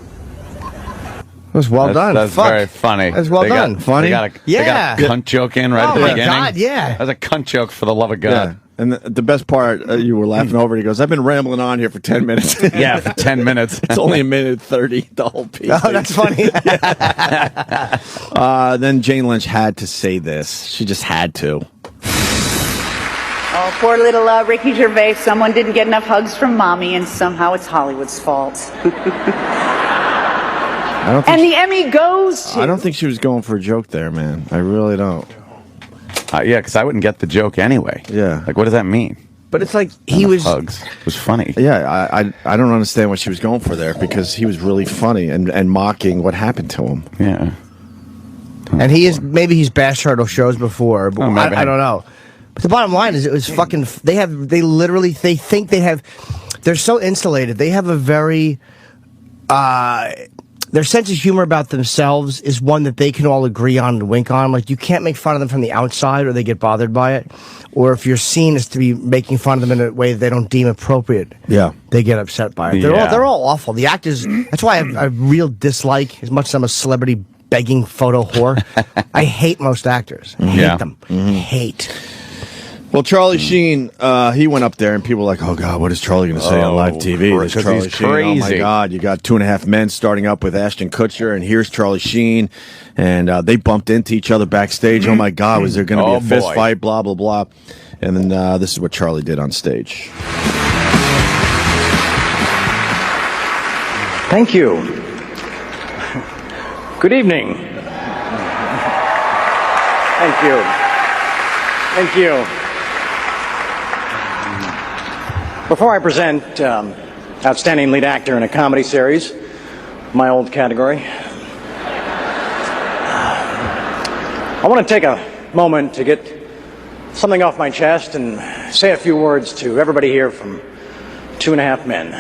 That was well done. That's very funny. That's well done. Funny? They got a cunt joke in right at the beginning. Oh, my God, yeah. That's a cunt joke for the love of God. And the best part, you were laughing over it. He goes, I've been rambling on here for 10 minutes. Yeah, for 10 minutes. It's only a minute 30, the whole piece. Oh, that's funny. Then Jane Lynch had to say this. She just had to. Oh, poor little Ricky Gervais. Someone didn't get enough hugs from mommy, and somehow it's Hollywood's fault. And the Emmy goes to... I don't think she was going for a joke there, man. I really don't. Yeah, because I wouldn't get the joke anyway. Yeah. Like, what does that mean? But it's like he was... Hugs. It was funny. Yeah, I don't understand what she was going for there because he was really funny and mocking what happened to him. Yeah. And maybe he's bashed her at shows before, but I don't know. But the bottom line is it was fucking... They're so insulated. They have a very... their sense of humor about themselves is one that they can all agree on and wink on. Like, you can't make fun of them from the outside or they get bothered by it. Or if you're seen as to be making fun of them in a way that they don't deem appropriate, they get upset by it. They're all awful. The actors... That's why I real dislike, as much as I'm a celebrity begging photo whore, I hate most actors. I hate them. Hate. Well, Charlie Sheen, he went up there, and people were like, "Oh God, what is Charlie going to say on live TV?" There's Charlie Sheen. Crazy. Oh my God, you got 2.5 Men starting up with Ashton Kutcher, and here's Charlie Sheen, and they bumped into each other backstage. Oh my God, was there going to be a fist fight? Blah blah blah. And then this is what Charlie did on stage. Thank you. Good evening. Thank you. Thank you. Before I present Outstanding Lead Actor in a Comedy Series, my old category, I want to take a moment to get something off my chest and say a few words to everybody here from 2.5 Men.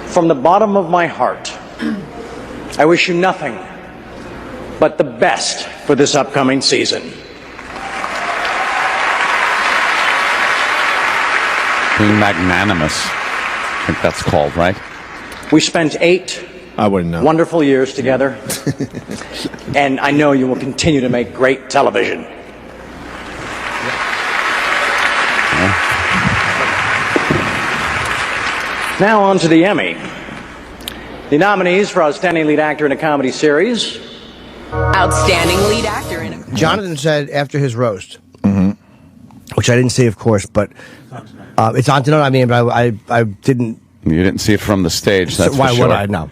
From the bottom of my heart, I wish you nothing but the best for this upcoming season. Being magnanimous. I think that's called, right? We spent 8 wonderful years together, and I know you will continue to make great television. Now on to the Emmy. The nominees for Outstanding Lead Actor in a Comedy Series. Outstanding Lead Actor in a... Jonathan said after his roast, which I didn't see, of course, but it's on tonight. I mean, but I didn't... You didn't see it from the stage, that's why for sure. would I? No.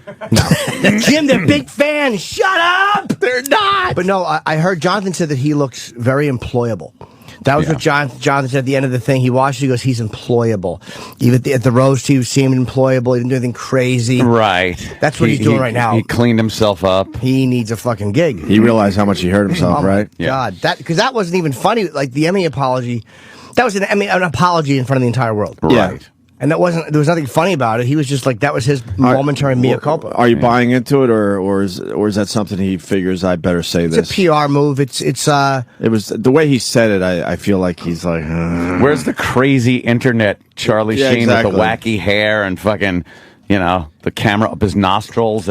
Jim, they're big fans. Shut up! They're not! But no, I heard Jonathan said that he looks very employable. That was what Jonathan said at the end of the thing. He watched it, he goes, he's employable. Even at the roast, he seemed employable. He didn't do anything crazy. Right. That's what he's doing right now. He cleaned himself up. He needs a fucking gig. He realized how much he hurt himself, right? God, because that wasn't even funny. Like the Emmy apology, that was an apology in front of the entire world. Right. And there was nothing funny about it. He was just like, that was his momentary mea culpa. Are you buying into it, or is that something he figures I better say this? It's a PR move. It was the way he said it. I feel like he's like, where's the crazy internet Charlie Sheen with the wacky hair and fucking, the camera up his nostrils,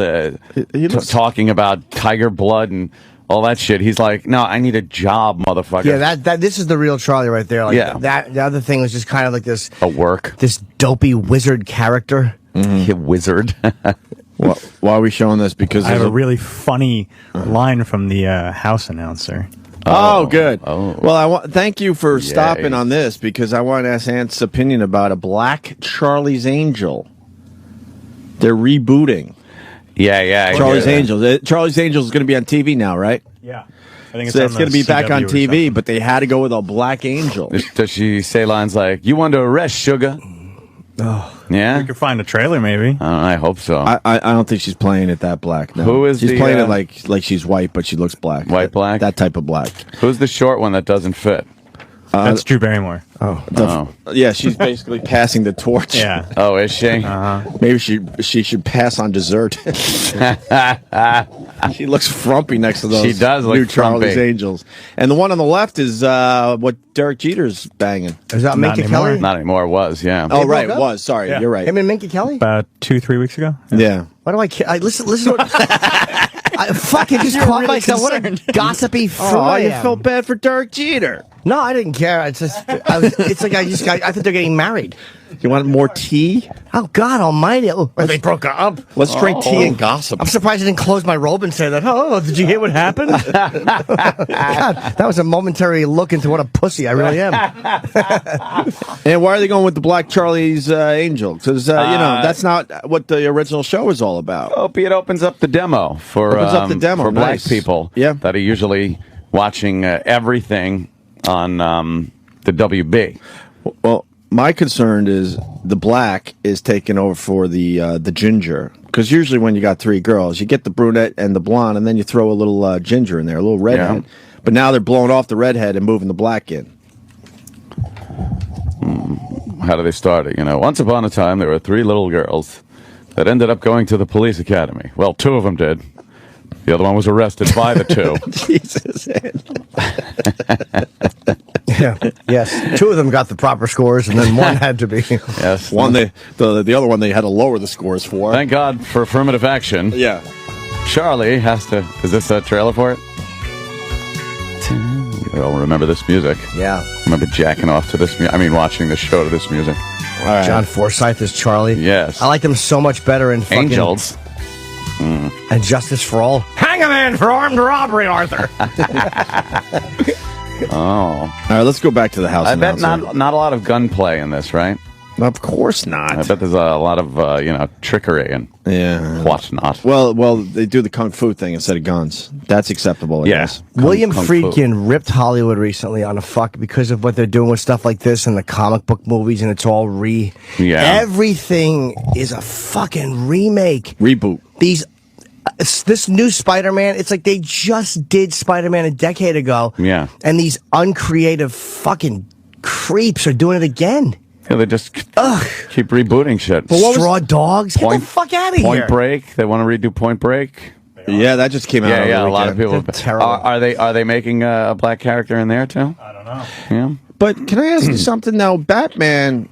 talking about tiger blood and all that shit. He's like, no, I need a job, motherfucker. Yeah, this is the real Charlie right there. Like the other thing was just kind of like this this dopey wizard character. Yeah, wizard. Why are we showing this? Because I have a really funny line from the house announcer. Oh, good. Well, thank you for stopping on this, because I want to ask Ant's opinion about a Black Charlie's Angel. They're rebooting. Yeah. Charlie's Angels. Charlie's Angels is going to be on TV now, right? Yeah. I think it's going to be back on TV, but they had to go with a Black Angel. Does she say lines like, "You want to arrest sugar"? Oh, yeah. We could find a trailer, maybe. I hope so. I don't think she's playing it that black. No. Who is she's playing it like she's white, but she looks black. White black? That type of black. Who's the short one that doesn't fit? That's Drew Barrymore. Yeah, she's basically passing the torch. Yeah. Oh, is she? Maybe she should pass on dessert. She looks frumpy next to those. She does look new Charlie's frumpy. Angels. And the one on the left is what Derek Jeter's banging. Is that Minka Kelly? Not anymore. It was, yeah. Oh, right, it was. Sorry, you're right. Him and Minka Kelly? About 2-3 weeks ago. Yeah. Why do I listen? Listen. I fucking just caught really myself. What a concerned. gossipy fool Oh, I you am. felt bad for Derek Jeter. No, I didn't care. It's just, it's like I thought they're getting married. You want more tea? Oh God Almighty! Oh, they broke up. Let's drink tea and gossip. I'm surprised I didn't close my robe and say that. Oh, did you hear what happened? God, that was a momentary look into what a pussy I really am. And why are they going with the Black Charlie's Angel? Because that's not what the original show was all about. Opie, it opens up the demo for for black people that are usually watching everything on the WB. Well, my concern is the black is taking over for the ginger. Because usually when you got three girls, you get the brunette and the blonde, and then you throw a little ginger in there, a little redhead. Yeah. But now they're blowing off the redhead and moving the black in. How do they start it? Once upon a time, there were three little girls that ended up going to the police academy. Well, two of them did. The other one was arrested by the two. Jesus. Yeah. Yes. Two of them got the proper scores, and then one had to be. Yes. One the other one they had to lower the scores for. Thank God for affirmative action. Yeah. Charlie has to. Is this a trailer for it? You all remember this music? Yeah. I remember jacking off to this. Watching the show to this music. All right. John Forsythe is Charlie. Yes. I liked him so much better in fucking Angels. And Justice for All. Hang a man for armed robbery, Arthur. Oh. All right, let's go back to the house. I bet not a lot of gunplay in this, right? Of course not. I bet there's a lot of trickery and whatnot. Well, they do the kung fu thing instead of guns. That's acceptable. I guess. William Friedkin ripped Hollywood recently on a fuck because of what they're doing with stuff like this in the comic book movies, and it's all everything is a fucking remake, reboot. This new Spider-Man, it's like they just did Spider-Man a decade ago. Yeah. And these uncreative fucking creeps are doing it again. Yeah, they just keep rebooting shit. Straw Dogs? Get the fuck out of here. Point Break. They want to redo Point Break. Yeah, that just came out. Yeah, a lot of people. Terrible. Are they making a black character in there too? I don't know. Yeah. But can I ask you something now? Batman,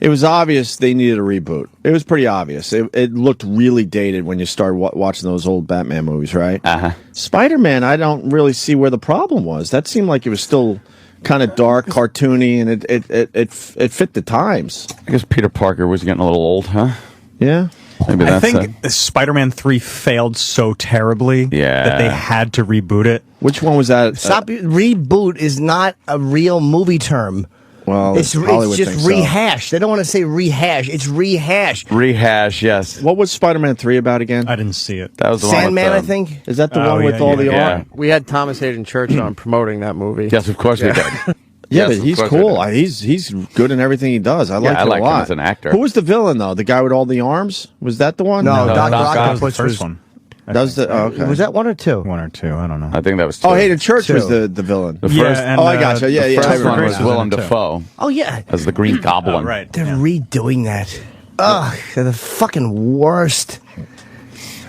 it was obvious they needed a reboot. It was pretty obvious. It looked really dated when you started watching those old Batman movies, right? Uh-huh. Spider-Man, I don't really see where the problem was. That seemed like it was still kind of dark, cartoony, and it fit the times. I guess Peter Parker was getting a little old, huh? Yeah. Maybe that's I think Spider-Man 3 failed so terribly that they had to reboot it. Which one was that? Reboot is not a real movie term. Well, it's just rehash. They don't want to say rehash. It's rehash. Rehash, yes. What was Spider-Man 3 about again? I didn't see it. That was the Sandman, one I think. Is that the one with all the art? We had Thomas Hayden Church on promoting that movie. Yes, of course we did. Yeah, Yes, but he's cool. He's good in everything he does. I like him a lot. him as an actor. Who was the villain though? The guy with all the arms? Was that the one? No, Doc Ock Ock was the first one. Was that one or two? One or two, I don't know. I think that was two. Oh, Hayden Church was the villain. The first, I gotcha. Yeah, the first one was Grace Willem was in it, Dafoe Oh, yeah. as the Green Goblin. Right. They're redoing that. Ugh, they're the fucking worst.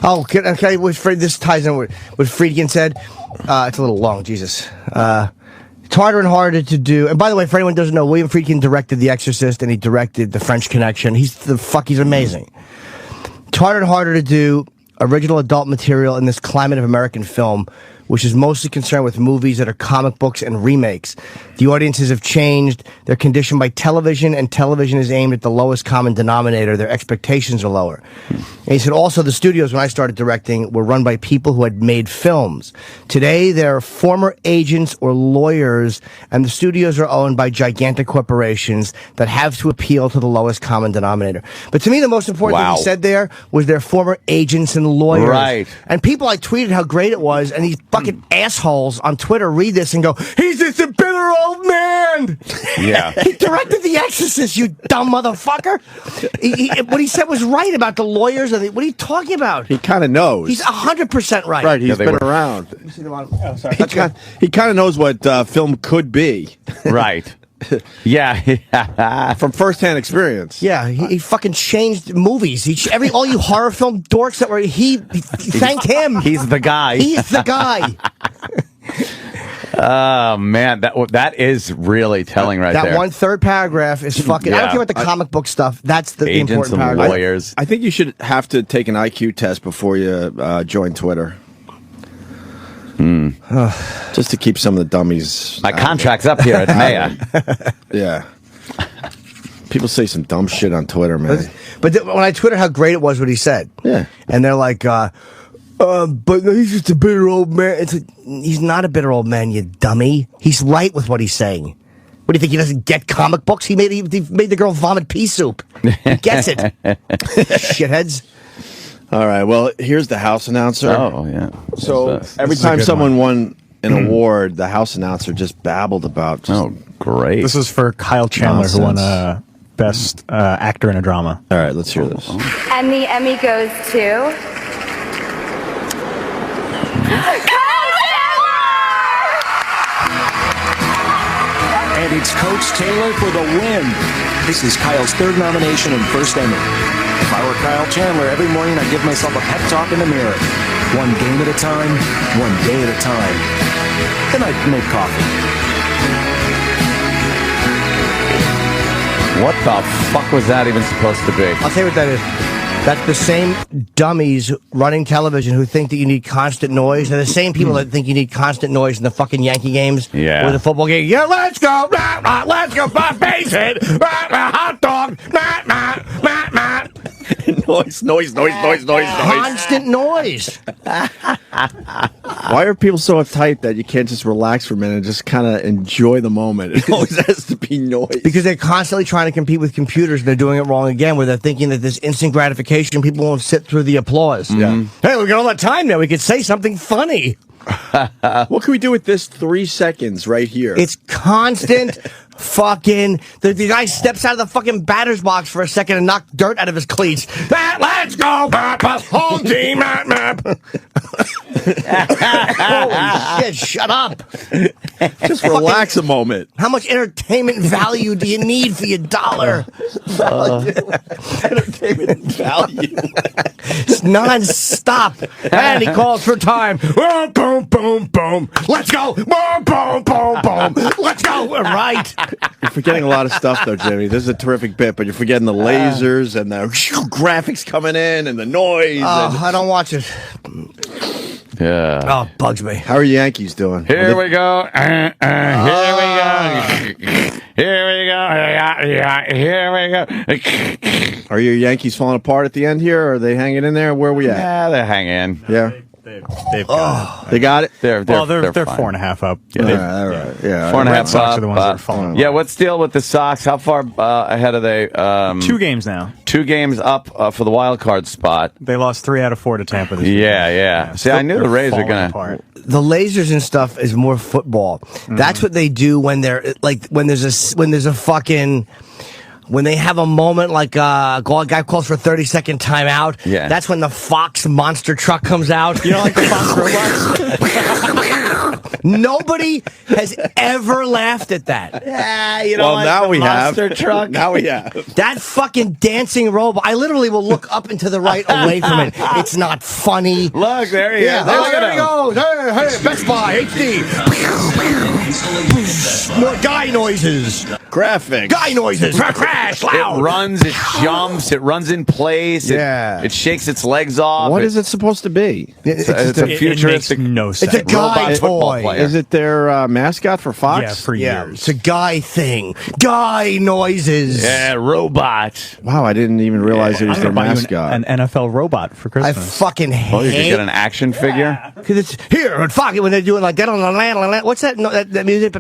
Oh, okay, this ties in with what Friedkin said. It's a little long, Jesus. It's harder and harder to do. And by the way, for anyone who doesn't know, William Friedkin directed The Exorcist and he directed The French Connection. He's amazing. It's harder and harder to do original adult material in this climate of American film, which is mostly concerned with movies that are comic books and remakes. The audiences have changed. They're conditioned by television, and television is aimed at the lowest common denominator. Their expectations are lower. And he said also the studios, when I started directing, were run by people who had made films. Today, they're former agents or lawyers, and the studios are owned by gigantic corporations that have to appeal to the lowest common denominator. But to me, the most important thing he said there was they're former agents and lawyers. Right. And people, I tweeted how great it was, and these fucking assholes on Twitter read this and go, he's just a bitter old man. Yeah. He directed The Exorcist, you dumb motherfucker. What he said was right about the lawyers. What are you talking about? He kind of knows. He's 100% right. Right, he's been around. He kind of knows what film could be. Right. Yeah. From first-hand experience. Yeah, he fucking changed movies. All you horror film dorks that were, he thank him. He's the guy. He's the guy. Oh, man. That is really telling right there. That 1/3 paragraph is fucking... I don't care about the comic book stuff. That's the Agents important and paragraph. lawyers. I think you should have to take an IQ test before you join Twitter. Just to keep some of the dummies. My contract's up here at Maya. Yeah. People say some dumb shit on Twitter, man. But when I Twitter how great it was what he said. Yeah. And they're like, but he's just a bitter old man. It's like, he's not a bitter old man, you dummy. He's right with what he's saying. What do you think, he doesn't get comic books? He made the girl vomit pea soup. He gets it. Shitheads. All right, well, here's the house announcer. Oh, yeah. So every time someone won an award, the house announcer just babbled about. Great. This is for Kyle Chandler, who won Best Actor in a Drama. All right, let's hear this. And the Emmy goes to... And it's Coach Taylor for the win. This is Kyle's third nomination and first Emmy. If I were Kyle Chandler, every morning I'd give myself a pep talk in the mirror. One game at a time, one day at a time. Then I'd make coffee. What the fuck was that even supposed to be? I'll tell you what that is. That's the same dummies running television who think that you need constant noise. They're the same people that think you need constant noise in the fucking Yankee games. Yeah. Or the football game. Yeah, let's go. Let's go. Base hit. Hot dog. Noise. Constant noise. Why are people so uptight that you can't just relax for a minute and just kind of enjoy the moment? It always has to be noise. Because they're constantly trying to compete with computers and they're doing it wrong again, where they're thinking that this instant gratification, people won't sit through the applause. Yeah. Hey, we got all that time now. We could say something funny. What can we do with this 3 seconds right here? It's constant fucking... The guy steps out of the fucking batter's box for a second and knocks dirt out of his cleats. Let's go! Home team! Holy shit, shut up. Just relax a moment. How much entertainment value do you need for your dollar? Entertainment value. It's non-stop. And he calls for time. Boom, boom, boom, boom. Let's go. Boom, boom, boom, boom. Let's go. We're right. You're forgetting a lot of stuff, though, Jimmy. This is a terrific bit, but you're forgetting the lasers and the graphics coming in and the noise. I don't watch it. Yeah. Oh, it bugs me. How are Yankees doing? Here we go. Here we go. Here we go. Here we go. Are your Yankees falling apart at the end here? Or are they hanging in there? Where are we at? Yeah, they're hanging. Yeah. They've got it. They got it? They're Well, they're fine. 4.5 up. All right. Yeah. 4.5 Red Sox up. are the ones that are falling. Yeah, what's the deal with the Sox? How far ahead are they? 2 games now. 2 games up for the wild card spot. They lost 3 out of 4 to Tampa this year. Yeah. See, I knew the Rays were going to... The lasers and stuff is more football. That's what they do when they're like when there's a fucking when they have a moment like a guy calls for a 30-second timeout. Yeah. That's when the Fox monster truck comes out. You know, like the Fox robots. Nobody has ever laughed at that. Yeah, you know, well, like now the we monster have. truck. Now we have. That fucking dancing robot. I literally will look up and to the right away from it. It's not funny. Look, there he is. There he goes. Hey, Best Buy, HD. Guy noises. Graphics. Guy noises. Crash, loud. It runs, it jumps, it runs in place. It shakes its legs off. What is it supposed to be? It's a futuristic. It makes no sense. It's a guy toy. Player. Is it their mascot for Fox? Yeah, for years. It's a guy thing. Guy noises. Yeah, robot. Wow, I didn't even realize it was I'm their gonna buy you mascot. an NFL robot for I Christmas. fucking hate. Oh, you can get an action figure? Because it's here and fuck it when they're doing like that. What's that? No, that music?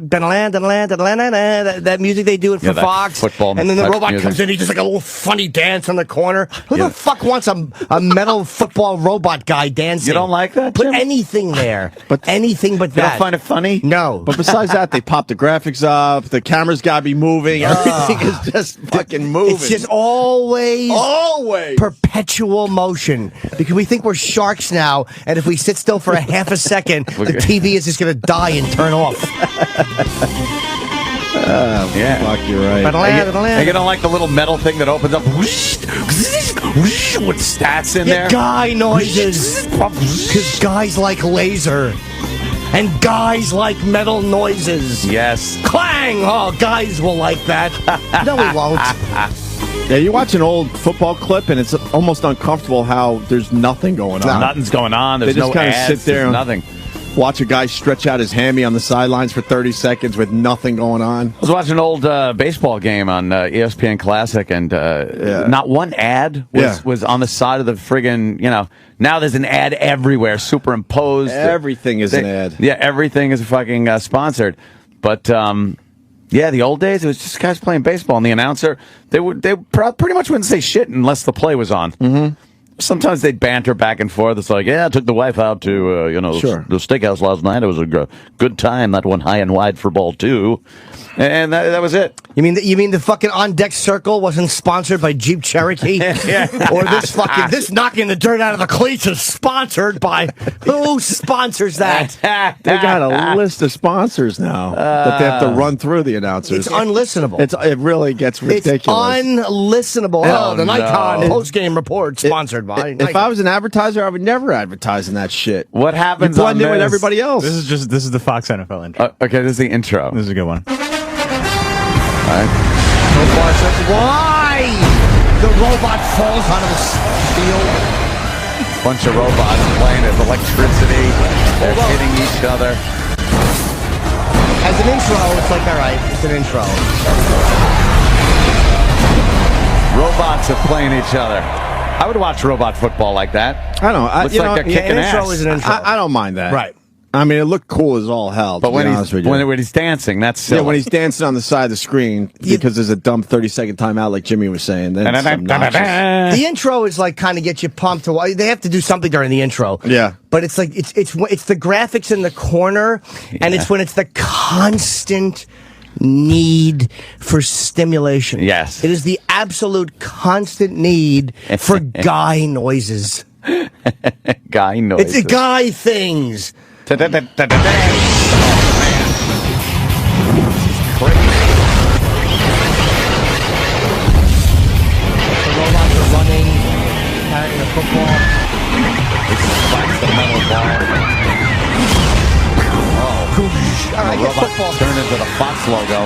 That music they do it for that Fox. football and then the type robot music. comes in. He does like a little funny dance on the corner. Who the fuck wants a metal football robot guy dancing? You don't like that, Put Jim? anything there. But anything but You that. don't find it funny? No. But besides that, they pop the graphics up. The camera's got to be moving. Everything is just fucking moving. It's just always always perpetual motion because we think we're sharks now, and if we sit still for a half a second, the TV is just going to die and turn off. Yeah. Fuck, you're right. You don't like the little metal thing that opens up whoosh, whoosh, with stats in there? Guy noises. Because guys like laser. And guys like metal noises. Yes. Clang! Oh, guys will like that. No, we won't. Yeah, you watch an old football clip, and it's almost uncomfortable how there's nothing going on. Nothing's going on. There's They just no kinda ads. sit there There's and- nothing. Watch a guy stretch out his hammy on the sidelines for 30 seconds with nothing going on. I was watching an old baseball game on ESPN Classic, and not one ad was on the side of the friggin', now there's an ad everywhere, superimposed. Everything is an ad. Yeah, everything is fucking sponsored. But, the old days, it was just guys playing baseball, and the announcer, they pretty much wouldn't say shit unless the play was on. Mm-hmm. Sometimes they'd banter back and forth. It's like, I took the wife out to, the steakhouse last night. It was a good time. That one high and wide for ball 2. And that was it. You mean the fucking on-deck circle wasn't sponsored by Jeep Cherokee? Or this knocking the dirt out of the cleats is sponsored by... Who sponsors that? They got a list of sponsors now that they have to run through the announcers. It's unlistenable. It really gets ridiculous. It's unlistenable. The Nikon post-game report sponsored by Nikon. If I was an advertiser, I would never advertise in that shit. What happens on this? With everybody else. This is the Fox NFL intro. Okay, this is the intro. This is a good one. Why? The robot falls onto the field. Bunch of robots playing with electricity. They're hitting each other. As an intro, it's like, all right, it's an intro. Robots are playing each other. I would watch robot football like that. I don't know. Looks like they're kicking ass. Intro is an intro. I don't mind that. Right. I mean, it looked cool as all hell. But when he's dancing, that's silly. Yeah, when he's dancing on the side of the screen because there's a dumb 30-second timeout, like Jimmy was saying. Then it's obnoxious. The intro is like kind of get you pumped to. They have to do something during the intro. Yeah, but it's like it's the graphics in the corner, and it's when it's the constant need for stimulation. Yes, it is the absolute constant need for guy noises. Guy noises. It's guy things. Oh, man. This is crazy. The robots are running, carrying a football. This spikes the metal ball. The robots turn into the Fox logo.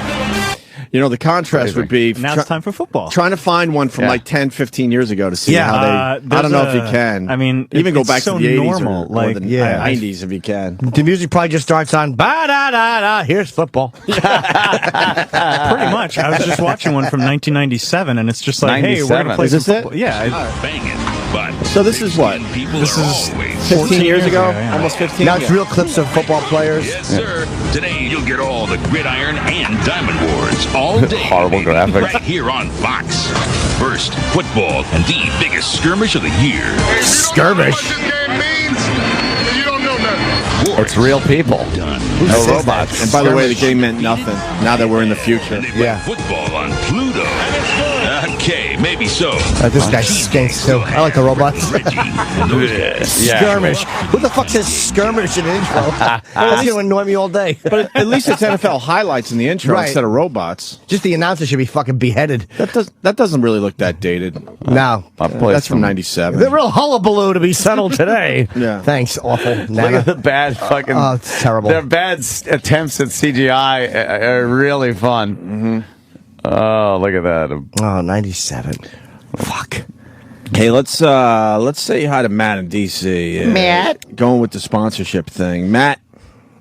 You know, the contrast would be... Now it's time for football. Trying to find one from like 10, 15 years ago to see how they... I don't know if you can. I mean... Even go back so to the 80s normal, or the 90s if you can. The music probably just starts on... Ba-da-da-da, here's football. Pretty much. I was just watching one from 1997, and it's just like, hey, we're going to play some football. Yeah. Bang it. But so this is what? This is 15 years ago? Almost 15 Now it's real clips of football players. Yes, sir. Today you'll get all the gridiron and diamond wars all day. Horrible graphics. Right here on Fox. First, football and the biggest skirmish of the year. Skirmish? It's real people. No robots. And by the way, the game meant nothing. Now that we're in the future. Yeah. Football on Pluto. Okay, maybe so. This guy stinks too. I like the robots. Skirmish. Who the fuck says skirmish in an intro? That's going to annoy me all day. But at least it's NFL highlights in the intro instead of robots. Just the announcer should be fucking beheaded. That doesn't really look that dated. No. That's from 97. The real hullabaloo to be settled today. Yeah. Thanks, awful. Look at the bad fucking... Oh, it's terrible. Their bad attempts at CGI are really fun. Mm-hmm. Oh, look at that. Oh, 97. Fuck. Okay, let's say hi to Matt in DC. Matt, going with the sponsorship thing. Matt.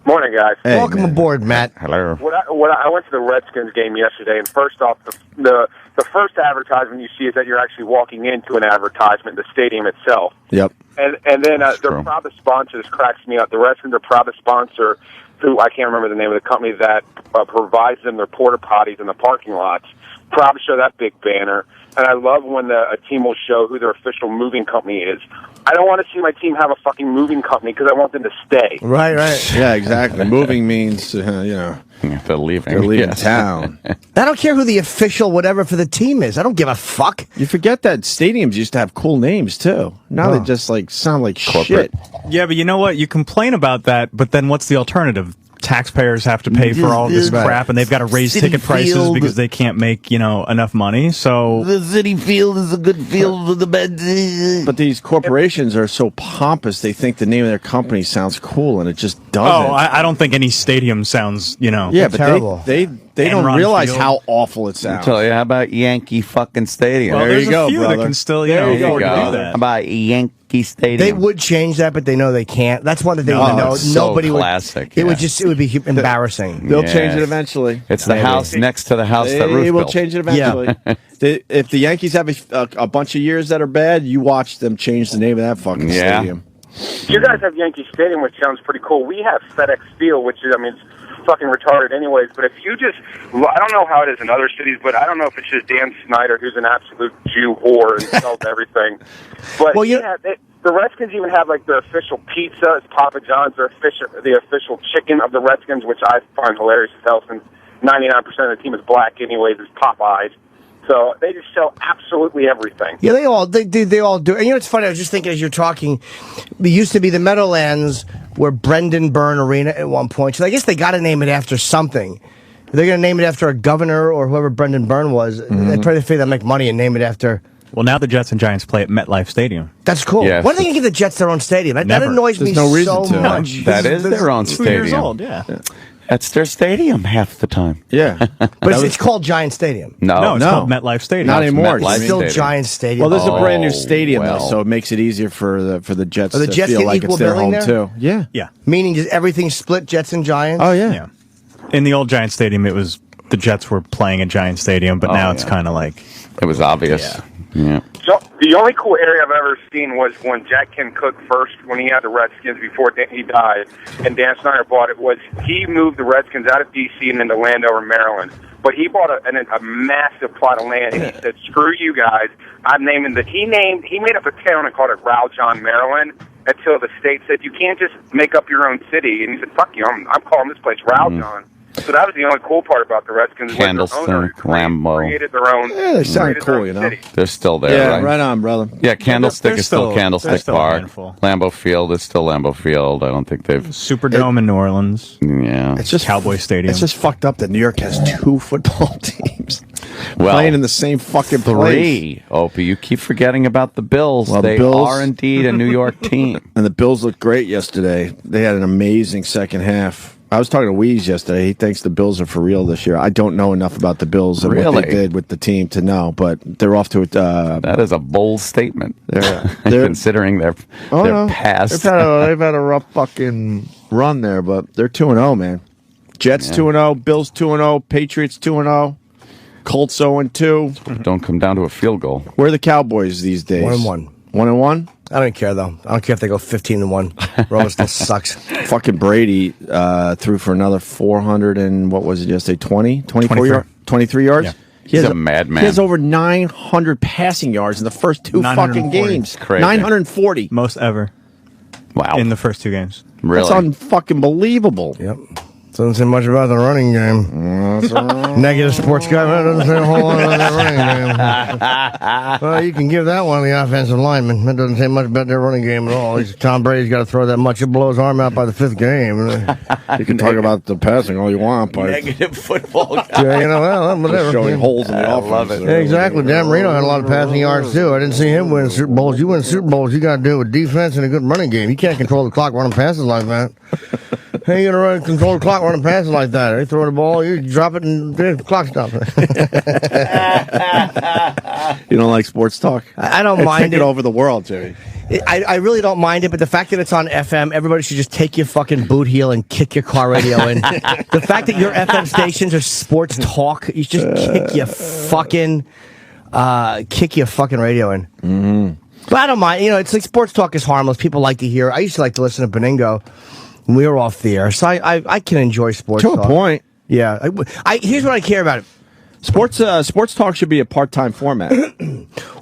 Morning, guys. Hey, welcome aboard, Matt. Hello. I went to the Redskins game yesterday, and first off, the first advertisement you see is that you're actually walking into an advertisement, the stadium itself. Yep. And then their proud sponsor, this cracks me up. The Redskins are proud sponsor, who I can't remember the name of the company that provides them their porta potties in the parking lots. Proud to show that big banner. And I love when a team will show who their official moving company is. I don't want to see my team have a fucking moving company because I want them to stay. Right, right. Yeah, exactly. Moving means, they're leaving. They're leaving town. I don't care who the official whatever for the team is. I don't give a fuck. You forget that stadiums used to have cool names, too. Now they just sound like corporate shit. Yeah, but you know what? You complain about that, but then what's the alternative? Taxpayers have to pay for all this crap, and they've got to raise ticket prices because they can't make enough money. So the City Field is a good field for the bed. But these corporations are so pompous; they think the name of their company sounds cool, and it just doesn't. I don't think any stadium sounds Yeah, but terrible. they They don't Enron realize Field. how awful it sounds. I tell you, how about Yankee fucking Stadium? Well, There there's you go, a few brother. that can still, There you afford go. to do How that. about Yankee Stadium? They would change that, but they know they can't. That's one that they know. it's so Nobody classic, would. yeah. It would be embarrassing. They'll Yes. change it eventually. It's the house next to the house that Ruth They will built. change it eventually. If the Yankees have a bunch of years that are bad, you watch them change the name of that fucking stadium. You guys have Yankee Stadium, which sounds pretty cool. We have FedEx Field, which is, I mean, it's fucking retarded anyways. But if you just, I don't know how it is in other cities, but I don't know if it's just Dan Snyder, who's an absolute Jew whore and sells everything. But Well, the Redskins even have like their official pizza. It's Papa John's, the official chicken of the Redskins, which I find hilarious as hell since 99% of the team is black anyways, is Popeyes. So they just sell absolutely everything. Yeah, they all do. And you know, it's funny. I was just thinking as you're talking, it used to be the Meadowlands were Brendan Byrne Arena at one point. So I guess they got to name it after something. They're going to name it after a governor or whoever Brendan Byrne was. They probably figure they'll make money and name it after. Well, now the Jets and Giants play at MetLife Stadium. That's cool. Yes. Why are they going to give the Jets their own stadium? That Never. annoys me There's no reason so to. much. That is their own 2 stadium. years old, yeah. That's their stadium half the time. Yeah. But it's called Giant Stadium. No, it's no. called MetLife Stadium. Not anymore. MetLife It's still Stadium. Giant Stadium. Well, there's a brand new Oh, stadium well. though, so it makes it easier for the Jets Are the to Jets feel get like equal it's their billing home there? too. Yeah. Yeah. Meaning just everything split, Jets and Giants? Oh yeah. Yeah. In the old Giant Stadium, it was the Jets were playing at Giant Stadium, but now it's kind of like It was obvious. Yeah. So the only cool area I've ever seen was when Jack Kent Cook first, when he had the Redskins before he died, and Dan Snyder bought it. Was he moved the Redskins out of D.C. and into Landover, Maryland? But he bought a massive plot of land, and he said, "Screw you guys! I'm naming the." He made up a town and called it Rowjohn, Maryland. Until the state said you can't just make up your own city, and he said, "Fuck you! I'm calling this place Rowjohn." So that was the only cool part about the Redskins. Candlestick, Lambeau. Created their own. Yeah, they sound created their cool, own you know. city. They're still there, Yeah, right? right on, brother. Yeah, Candlestick they're is still they're Candlestick still a Park. handful. Lambeau Field is still Lambeau Field. I don't think they've. Superdome in New Orleans. Yeah. It's just Cowboy Stadium. It's just fucked up that New York has 2 football teams Well, playing in the same fucking place. 3. Opie, you keep forgetting about the Bills. Well, They Bills- are indeed a New York team. And the Bills looked great yesterday. They had an amazing second half. I was talking to Weeze yesterday. He thinks the Bills are for real this year. I don't know enough about the Bills and what Really? they did with the team to know, but they're off to it. That is a bold statement. They're Considering their past. They've had a rough fucking run there, but they're 2-0, man. Jets 2-0, Bills 2-0, Patriots 2-0, Colts 0-2. Don't come down to a field goal. Where are the Cowboys these days? 1-1. 1-1? I don't care though. I don't care if they go 15-1. Romo still sucks. Fucking Brady threw for another 400 and what was it yesterday? 24 23 yards? Yeah. He's a madman. He has over 900 passing yards in the first 2 fucking 940. games. Crazy. 940. Most ever Wow. in the first 2 games. Really? That's unfucking believable. Yep. Doesn't say much about the running game. Negative sports guy. That doesn't say a whole lot about that running game. Well, you can give that one to the offensive lineman. That doesn't say much about their running game at all. Tom Brady's got to throw that much. He'll blow his arm out by the 5th game. You can talk about the passing all you want, but Negative football guy. Yeah, you know, well, whatever. showing holes in the I offense. love it. Yeah, exactly. Dan Marino had a lot of passing yards, too. I didn't see him win Super Bowls. You win Super Bowls, you got to do it with defense and a good running game. You can't control the clock running passes like that. How you going to control the clock running passes like that? They throw the ball, you drop it, and the clock stops. You don't like sports talk? I don't It's mind taking it. over the world, Jimmy. I really don't mind it, but the fact that it's on FM, everybody should just take your fucking boot heel and kick your car radio in. The fact that your FM stations are sports talk, you just kick your fucking radio in. Mm-hmm. But I don't mind. You know, it's like sports talk is harmless. People like to hear. I used to like to listen to Beningo when we were off the air, so I can enjoy sports To talk. a point. Yeah. Here's what I care about it. Sports talk should be a part-time format.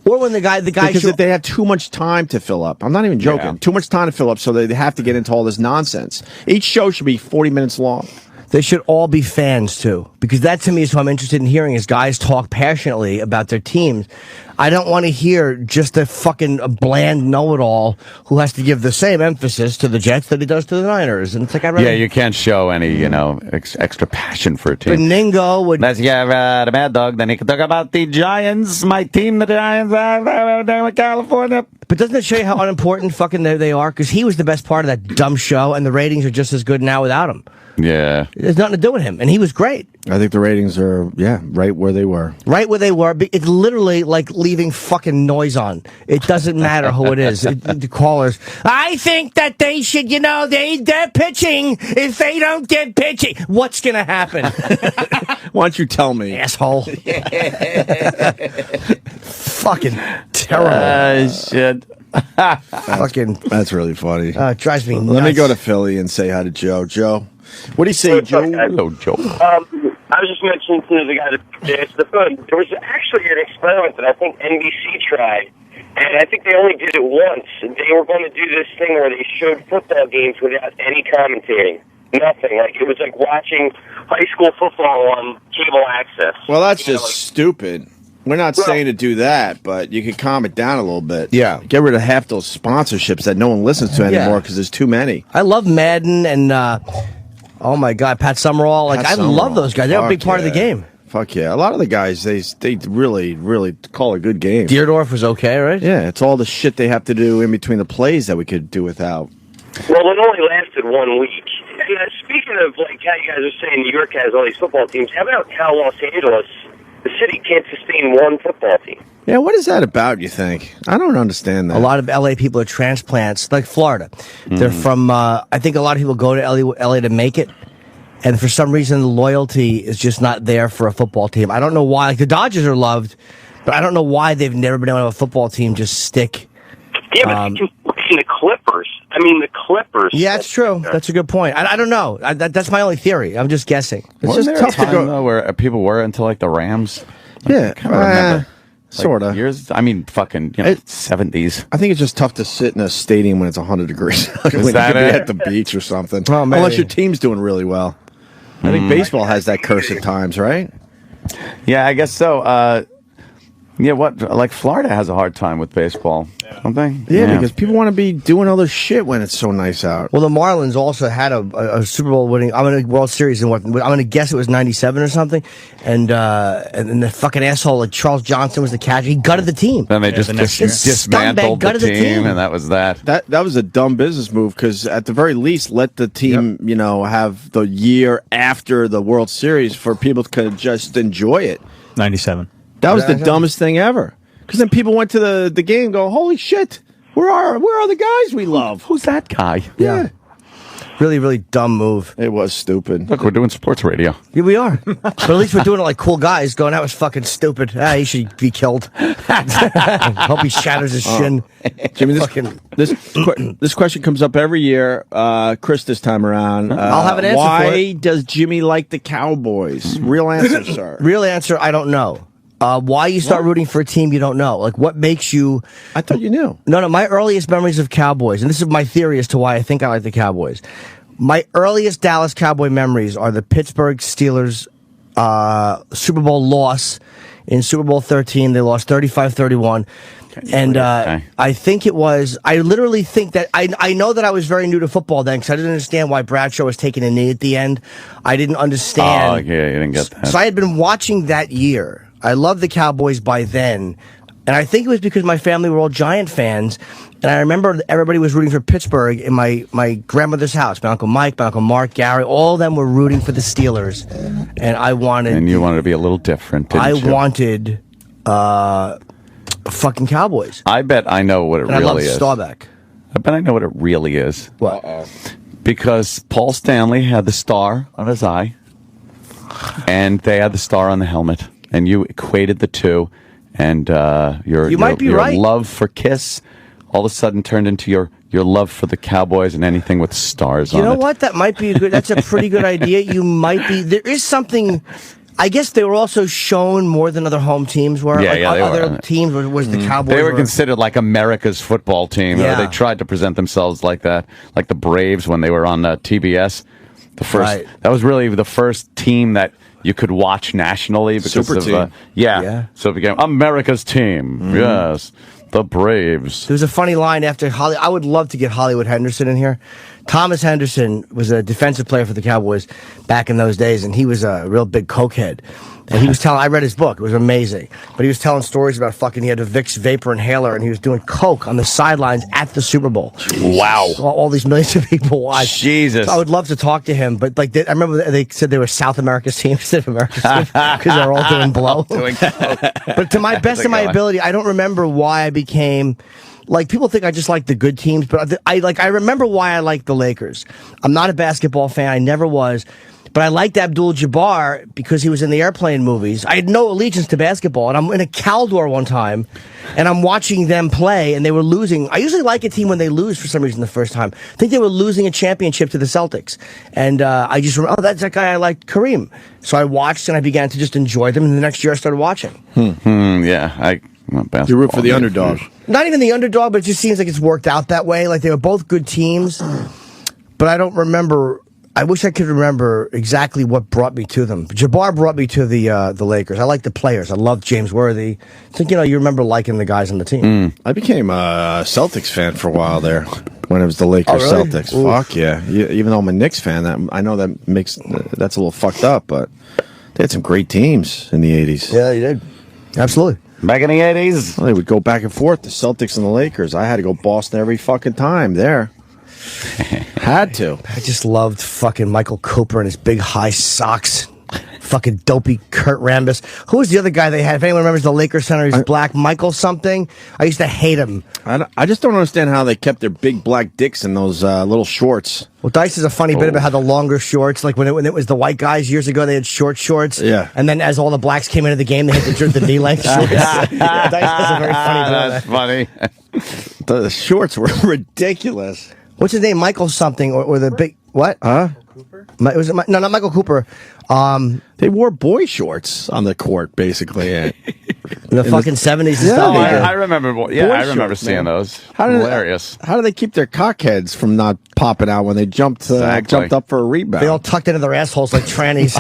Or when the guy because if they have too much time to fill up. I'm not even joking. Yeah. Too much time to fill up, so they have to get into all this nonsense. Each show should be 40 minutes long. They should all be fans, too. Because that, to me, is what I'm interested in hearing, is guys talk passionately about their teams. I don't want to hear just a fucking bland know-it-all who has to give the same emphasis to the Jets that he does to the Niners. And it's like, I'd rather... Yeah, you can't show any, extra passion for a team. Beningo would... Let's give the Mad Dog. Then he can talk about the Giants, my team, the Giants, down in California. But doesn't it show you how unimportant fucking they are? Because he was the best part of that dumb show, and the ratings are just as good now without him. Yeah. There's nothing to do with him, and he was great. I think the ratings are, right where they were. Right where they were. It's literally like leaving fucking noise on. It doesn't matter who it is. The callers, I think that they should, they're pitching. If they don't get pitching, what's going to happen? Why don't you tell me? Asshole. Fucking terrible. Shit. That's really funny. It drives me nuts. Let me go to Philly and say hi to Joe. Joe, what do you say, Joe? Hello, Joe. I was just mentioning to the guy that answered the phone, there was actually an experiment that I think NBC tried, and I think they only did it once. They were going to do this thing where they showed football games without any commentating. Nothing. Like, it was like watching high school football on cable access. Well, that's just stupid. We're not saying to do that, but you could calm it down a little bit. Yeah. Get rid of half those sponsorships that no one listens to anymore because there's too many. I love Madden and, oh my God, Pat Summerall. I love those guys. They're a big part of the game. Fuck yeah. A lot of the guys, they really, really call a good game. Deerdorf was okay, right? Yeah, it's all the shit they have to do in between the plays that we could do without. Well, it only lasted 1 week. And, speaking of, like, how you guys are saying New York has all these football teams, how about how Los Angeles, the city, can't sustain one football team? Yeah, what is that about, you think? I don't understand that. A lot of LA people are transplants, like Florida. They're from, I think a lot of people go to LA to make it. And for some reason, the loyalty is just not there for a football team. I don't know why. Like, the Dodgers are loved, but I don't know why they've never been able to have a football team just stick. Yeah, but the Clippers. I mean, the Clippers. Yeah, that's true. That's a good point. I don't know. That's my only theory. I'm just guessing. It's just tough to go though, where people were into like the Rams. Yeah, I kind of remember. Sort of. Years. I mean, fucking 70s. I think it's just tough to sit in a stadium when it's 100 degrees. When that you could it? be at the beach or something. Oh, unless your team's doing really well. I think baseball has that curse at times, right? Yeah, I guess so. Like Florida has a hard time with baseball, don't they? Yeah, because people want to be doing other shit when it's so nice out. Well, the Marlins also had a Super Bowl winning. I'm in a World Series in I'm going to guess it was '97 or something, and the fucking asshole like Charles Johnson was the catcher. He gutted the team. Then they just dismantled the team, and that was that. That was a dumb business move because at the very least, let the team have the year after the World Series for people to just enjoy it. 97. That was the dumbest thing ever. Because then people went to the game and go, holy shit, where are the guys we love? Who's that guy? Yeah. Really, really dumb move. It was stupid. Look, we're doing sports radio. Yeah, we are. But at least we're doing it like cool guys going, that was fucking stupid. He should be killed. Hope he shatters his shin. Jimmy, this question comes up every year. Chris, this time around. I'll have an answer for Why it. does Jimmy like the Cowboys? Real answer, sir. Real answer, I don't know. Why you start rooting for a team you don't know? Like, what makes you... I thought you knew. No, my earliest memories of Cowboys, and this is my theory as to why I think I like the Cowboys. My earliest Dallas Cowboy memories are the Pittsburgh Steelers Super Bowl loss in Super Bowl 13. They lost 35-31. And I think it was... I literally think that... I know that I was very new to football then because I didn't understand why Bradshaw was taking a knee at the end. I didn't understand. Oh, yeah, you didn't get that. So I had been watching that year. I loved the Cowboys by then. And I think it was because my family were all Giant fans. And I remember everybody was rooting for Pittsburgh in my grandmother's house. My Uncle Mike, my Uncle Mark, Gary, all of them were rooting for the Steelers. And I wanted... And you wanted to be a little different, didn't you? I wanted fucking Cowboys. I bet I know what it and really is. is. Staubach. I bet I know what it really is. What? Because Paul Stanley had the star on his eye, and they had the star on the helmet, and you equated the two, and your love for Kiss all of a sudden turned into your love for the Cowboys and anything with stars on it. You know what? That might be that's a pretty good idea. You might be... There is something... I guess they were also shown more than other home teams were. Other teams was the Cowboys. They were considered like America's football team. Yeah. Or they tried to present themselves like that, like the Braves when they were on TBS. The first that was really the first team that you could watch nationally because Super of team. So it became America's team. Yes, the Braves. There was a funny line after Holly. I would love to get Hollywood Henderson in here. Thomas Henderson was a defensive player for the Cowboys back in those days, and he was a real big cokehead. And he was telling, I read his book, it was amazing. But he was telling stories about he had a Vicks vapor inhaler and he was doing coke on the sidelines at the Super Bowl. Wow. All these millions of people watched. Jesus. So I would love to talk to him, but I remember they said they were South America's team instead of America's team because they're all doing blow. But to my best of my ability, I don't remember why I became... people think I just like the good teams, but I remember why I like the Lakers. I'm not a basketball fan. I never was. But I liked Abdul-Jabbar because he was in the airplane movies. I had no allegiance to basketball. And I'm in a Caldor one time, and I'm watching them play, and they were losing. I usually like a team when they lose for some reason the first time. I think they were losing a championship to the Celtics. And I just remember, that's that guy I liked, Kareem. So I watched, and I began to just enjoy them. And the next year I started watching. Yeah, you root for the underdog. Not even the underdog, but it just seems like it's worked out that way. They were both good teams, but I don't remember. I wish I could remember exactly what brought me to them. Jabbar brought me to the Lakers. I like the players. I loved James Worthy. I think you remember liking the guys on the team. I became a Celtics fan for a while there when it was the Lakers Celtics. Ooh. Fuck yeah! Even though I'm a Knicks fan, I know that's a little fucked up, but they had some great teams in the '80s. Yeah, you did. Absolutely. Back in the 80s? Well, they would go back and forth, the Celtics and the Lakers. I had to go Boston every fucking time there. Had to. I just loved fucking Michael Cooper and his big high socks. Fucking dopey Kurt Rambis. Who was the other guy they had? If anyone remembers the Lakers center, he's black. Michael something. I used to hate him. I just don't understand how they kept their big black dicks in those little shorts. Well, Dice is a funny bit about how the longer shorts, like when it was the white guys years ago, they had short shorts. Yeah. And then as all the blacks came into the game, they had the knee-length shorts. Dice has a very funny bit. That's funny. The shorts were ridiculous. What's his name? Michael something or the big what? Huh? No, not Michael Cooper. They wore boy shorts on the court, basically. In the fucking 70s. Yeah, I remember. Yeah, I remember seeing those. Hilarious. How do they keep their cockheads from not popping out when they jumped up for a rebound? They all tucked into their assholes like trannies.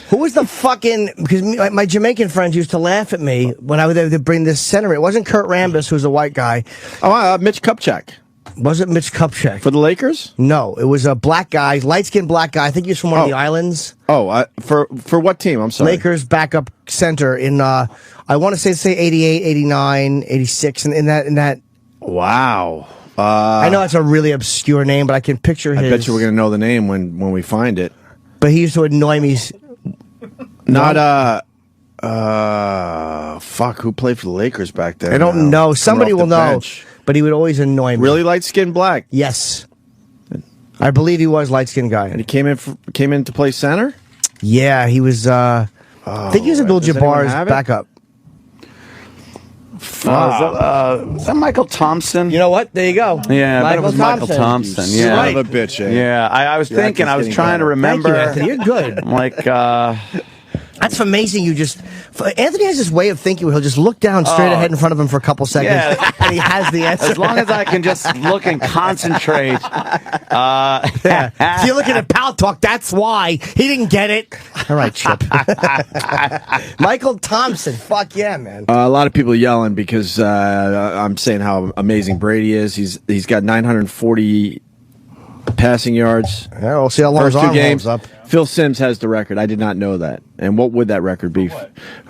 Who was the fucking? Because my Jamaican friends used to laugh at me when I would bring this center. It wasn't Kurt Rambis, who was a white guy. Oh, Mitch Kupchak. Was it Mitch Kupchak? For the Lakers? No, it was a black guy, light-skinned black guy. I think he was from one of the islands. Oh, for what team? I'm sorry. Lakers backup center in, I want to say 88, 89, 86, and in that. Wow. I know that's a really obscure name, but I can picture his. I bet you we're going to know the name when we find it. But he used to annoy me. Not, fuck, who played for the Lakers back then? I don't know. Somebody will know. But he would always annoy me. Really light-skinned black? Yes. I believe he was light-skinned guy. And he came in to play center? Yeah, he was, I think he was Abdul-Jabbar's backup. Is that Michael Thompson? You know what? There you go. Yeah, I bet it was Michael Thompson. Yeah. Son of a bitch, eh? Yeah, I was thinking, I was trying to remember. Thank you, Anthony. You're good. I'm like, that's amazing. Anthony has this way of thinking where he'll just look down straight ahead in front of him for a couple seconds, and he has the answer. As long as I can just look and concentrate. If you're looking at Pal Talk, that's why. He didn't get it. All right, Chip. Michael Thompson. Fuck yeah, man. A lot of people yelling because I'm saying how amazing Brady is. He's got 940 passing yards. Yeah, we'll see how long his arm holds up. Phil Simms has the record. I did not know that. And what would that record be?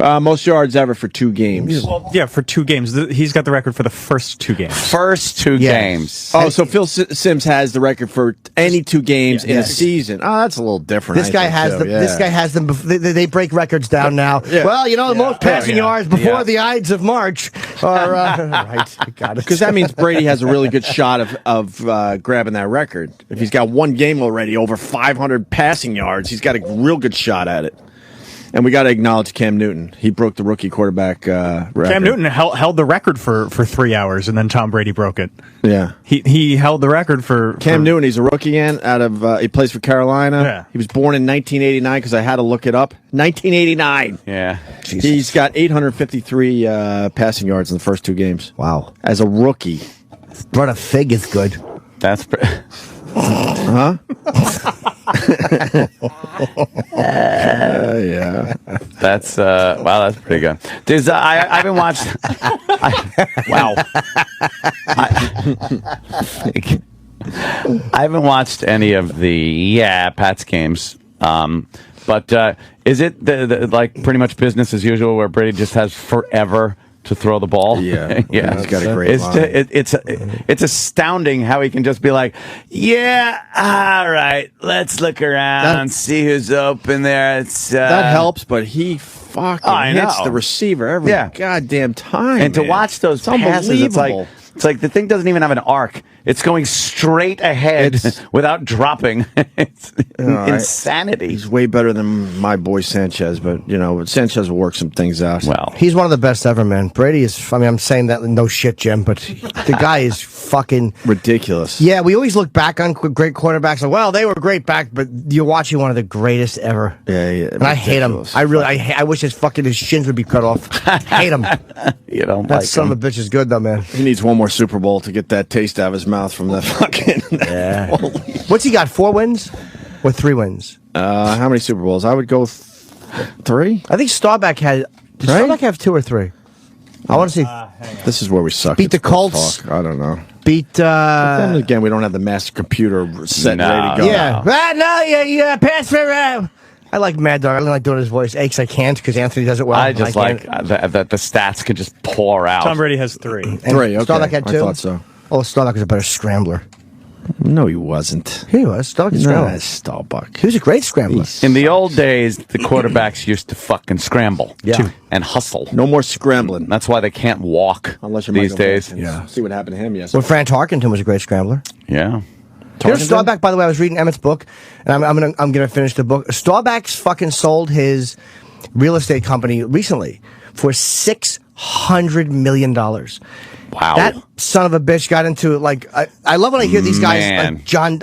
Most yards ever for 2 games. Well, yeah, for 2 games. He's got the record for the first 2 games. First 2 games. Oh, so Phil Simms has the record for any 2 games in a season. Oh, that's a little different. This guy has them. This guy has them. They break records down now. Yeah. Well, the most passing yards before the Ides of March are right. Got it. Because that means Brady has a really good shot of grabbing that record. If he's got 1 game already over 500 passing yards, he's got a real good shot at it. And we got to acknowledge Cam Newton. He broke the rookie quarterback record. Cam Newton held the record for 3 hours, and then Tom Brady broke it. Yeah. He held the record for... Cam Newton, he's a rookie again. He plays for Carolina. Yeah. He was born in 1989 because I had to look it up. 1989. Yeah. Jesus. He's got 853 passing yards in the first 2 games. Wow. As a rookie. Brother Fig is good. That's... Huh? Yeah. That's wow. That's pretty good. Dude, I haven't watched. Wow. I haven't watched any of the Pats games. But is it like pretty much business as usual, where Brady just has forever to throw the ball? Yeah, yeah. He's got a great line. It's astounding how he can just be like, yeah, all right, let's look around, see who's open there. That helps, but he fucking hits the receiver every goddamn time. And to watch those passes, it's like the thing doesn't even have an arc. It's going straight ahead without dropping. It's insanity. He's way better than my boy Sanchez, but Sanchez will work some things out. Well, he's one of the best ever, man. Brady is. I mean, I'm saying that no shit, Jim, but the guy is fucking ridiculous. Yeah, we always look back on great quarterbacks like, well, they were great back, but you're watching one of the greatest ever. Yeah. And I hate him. I really, I wish his shins would be cut off. I hate him. You don't that like son him. of a bitch is good though, man. He needs one more Super Bowl to get that taste out of his mouth from that fucking. Yeah. What's he got? 4 wins or 3 wins? How many Super Bowls? I would go 3. I think Staubach had. Did Staubach have 2 or 3? I want to see. This is where we suck. Beat the Colts. I don't know. Beat. But then again, we don't have the master computer set ready to go. Yeah. Pass for. I like Mad Dog. I don't like doing his voice. Aches, I can't because Anthony does it well. I just like that the stats can just pour out. Tom Brady has 3. And 3, okay. Staubach had 2? I thought so. Oh, Staubach was a better scrambler. No, he wasn't. He was. Staubach was a scrambler. Staubach. He was a great scrambler. In the old days, the quarterbacks used to fucking scramble and hustle. No more scrambling. That's why they can't walk unless you're these Michael days. Vick. Yeah. See what happened to him yesterday. Well, Frank Tarkenton was a great scrambler. Yeah. Here's Staubach, by the way. I was reading Emmett's book, and I'm gonna finish the book. Staubach's fucking sold his real estate company recently for $600 million. Wow. That son of a bitch got into like I love when I hear these guys like John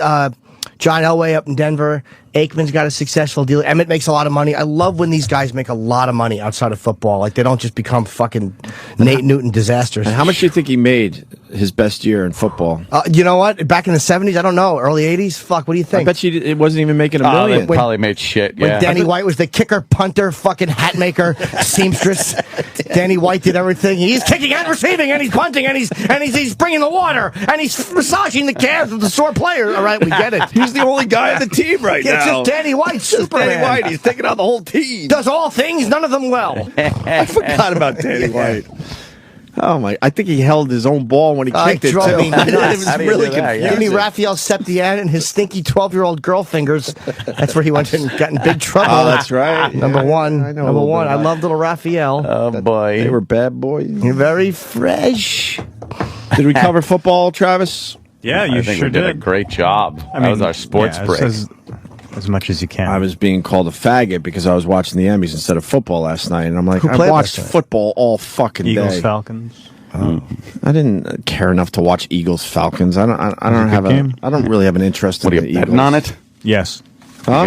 Elway up in Denver. Aikman's got a successful deal. Emmett makes a lot of money. I love when these guys make a lot of money outside of football. Like they don't just become fucking Nate Newton disasters. And how much do you think he made his best year in football? You know what? Back in the 70s, I don't know. Early 80s? Fuck, what do you think? I bet you it wasn't even making $1 million. They probably made shit, When Danny White was the kicker, punter, fucking hat maker, seamstress. Danny White did everything. He's kicking and receiving, and he's punting, and he's bringing the water, and he's massaging the calves of the sore player. All right, we get it. He's the only guy on the team right now. It's just Danny White, Superman. Danny White, he's taking out the whole team. Does all things, none of them well. I forgot about Danny White. Oh my! I think he held his own ball when he kicked it too. It was really confusing. Give me Raphael Septian and his stinky 12-year-old girl fingers. That's where he went and got in big trouble. Oh, that's right. Number one. I know Number one. I love little Raphael. Oh boy, they were bad boys. You're very fresh. Did we cover football, Travis? Yeah, you I think sure we did a great job. That was our sports break. As much as you can. I was being called a faggot because I was watching the Emmys instead of football last night, and I'm like, I watched football all fucking Eagles, day. Falcons. I didn't care enough to watch Eagles Falcons. I don't really have an interest in the Eagles. Betting on it? Yes. Huh?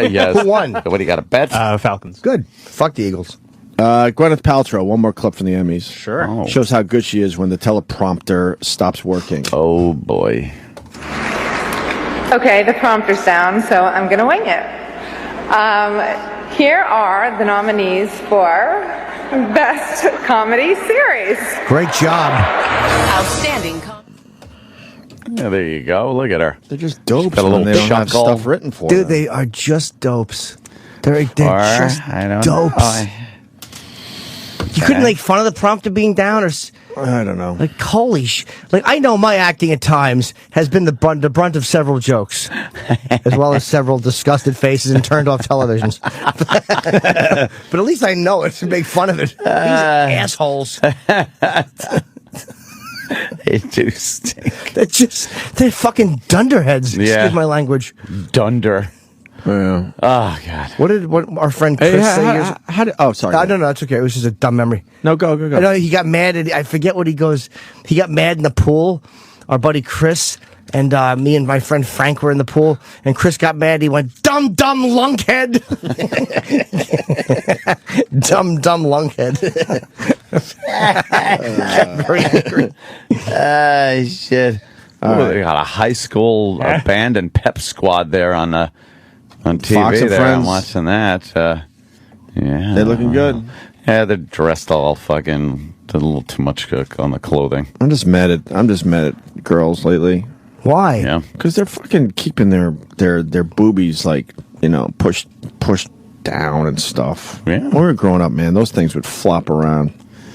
Yes. Who won? What do you got a bet? Falcons. Good. Fuck the Eagles. Gwyneth Paltrow. One more clip from the Emmys. Sure. Oh. Shows how good she is when the teleprompter stops working. Oh boy. Okay, the prompter's down, so I'm going to wing it. Here are the nominees for Best Comedy Series. Great job. Outstanding. Yeah, there you go. Look at her. They're just dopes Got a little when they don't have chuckle. stuff written for Dude, them. they are just dopes. They're just I don't dopes. know. You couldn't make fun of the prompter being down, or I don't know. like holy like I know my acting at times has been the brunt of several jokes, as well as several disgusted faces and turned off televisions. But at least I know it to make fun of it. These assholes. They do stink. They're fucking dunderheads. Excuse my language. Dunder. Yeah. Oh God. What our friend Chris say? Sorry. No, it's okay. It was just a dumb memory. No, go. I know he got mad. I forget what he goes. He got mad in the pool. Our buddy Chris and me and my friend Frank were in the pool, and Chris got mad. He went, dumb lunkhead. dumb lunkhead. Very angry. Shit. They got a high school band and pep squad there on TV. Fox and there. Friends. I'm watching that. Yeah, They're looking good. Yeah, they're dressed all fucking a little too much on the clothing. I'm just mad at girls lately. Why? Yeah, because they're fucking keeping their boobies pushed down and stuff. Yeah. When we were growing up, man, those things would flop around.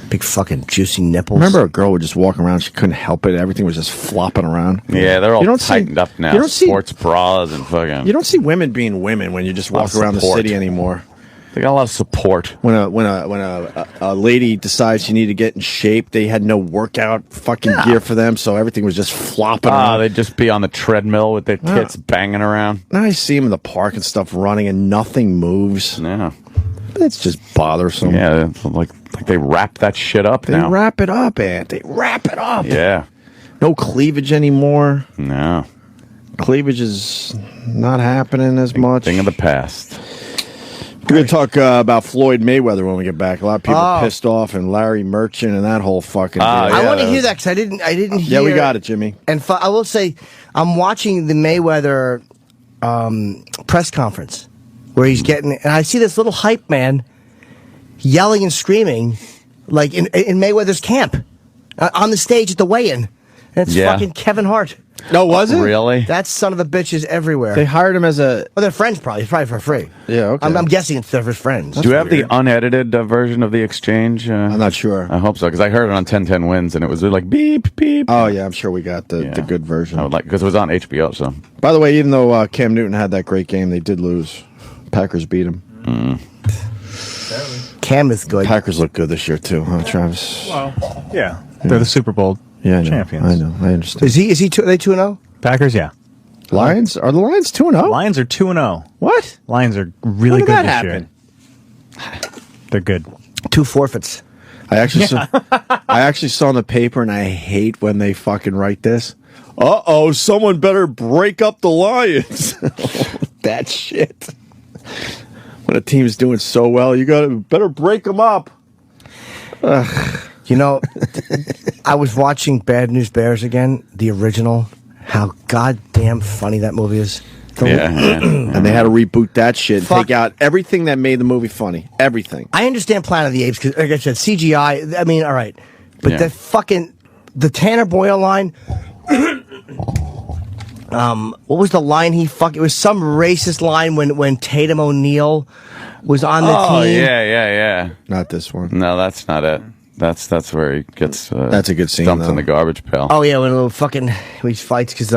Big fucking juicy nipples. Remember a girl would just walk around, she couldn't help it, everything was just flopping around. Yeah, they're all You don't tightened up now. You don't Sports bras and fucking. You don't see women being women when you just walk around the city anymore. They got a lot of support. When a lady decides she needed to get in shape, they had no workout fucking gear for them, so everything was just flopping around. They'd just be on the treadmill with their tits banging around. Now I see them in the park and stuff running, and nothing moves. Yeah, it's just bothersome. Yeah, it's like they wrap that shit up now. They wrap it up, Ant. They wrap it up. Yeah. No cleavage anymore. No. Cleavage is not happening as much. Thing of the past. We're going to talk about Floyd Mayweather when we get back. A lot of people are pissed off, and Larry Merchant and that whole fucking deal. I want to hear that because I didn't hear. Yeah, we got it, Jimmy. And I will say, I'm watching the Mayweather press conference where he's getting, and I see this little hype man yelling and screaming like in Mayweather's camp on the stage at the weigh-in. And it's fucking Kevin Hart. No, was it? Really? That son of a bitch is everywhere. They hired him as a... Well, they're friends probably. It's probably for free. Yeah, okay. I'm guessing it's for friends. Do you have the unedited version of the exchange? I'm not sure. I hope so, because I heard it on 1010 Wins, and it was like beep, beep. Oh, yeah, I'm sure we got the good version. I would like, because it was on HBO, so. By the way, even though Cam Newton had that great game, they did lose. Packers beat him. Cam is good. Packers look good this year, too, huh, Travis? Well, yeah. They're the Super Bowl champions. I know. I understand. Is he? Are they 2-0? Packers, yeah. Lions? Are the Lions 2-0? Lions are 2-0. What? Lions are really When good did that this happen? year. They're good. 2 forfeits. I actually saw in the paper, and I hate when they fucking write this. Uh-oh, someone better break up the Lions. That shit. When a team's doing so well, you better break them up. Ugh. You know, I was watching Bad News Bears again, the original. How goddamn funny that movie is. And they had to reboot that shit and take out everything that made the movie funny. Everything. I understand Planet of the Apes, because, like I said, CGI, I mean, all right. But the Tanner Boyle line, what was the line it was some racist line when Tatum O'Neal was on the team. Oh, yeah. Not this one. No, that's not it. That's where he gets that's a good scene, dumped though. in the garbage pail. Oh, yeah, when he fights because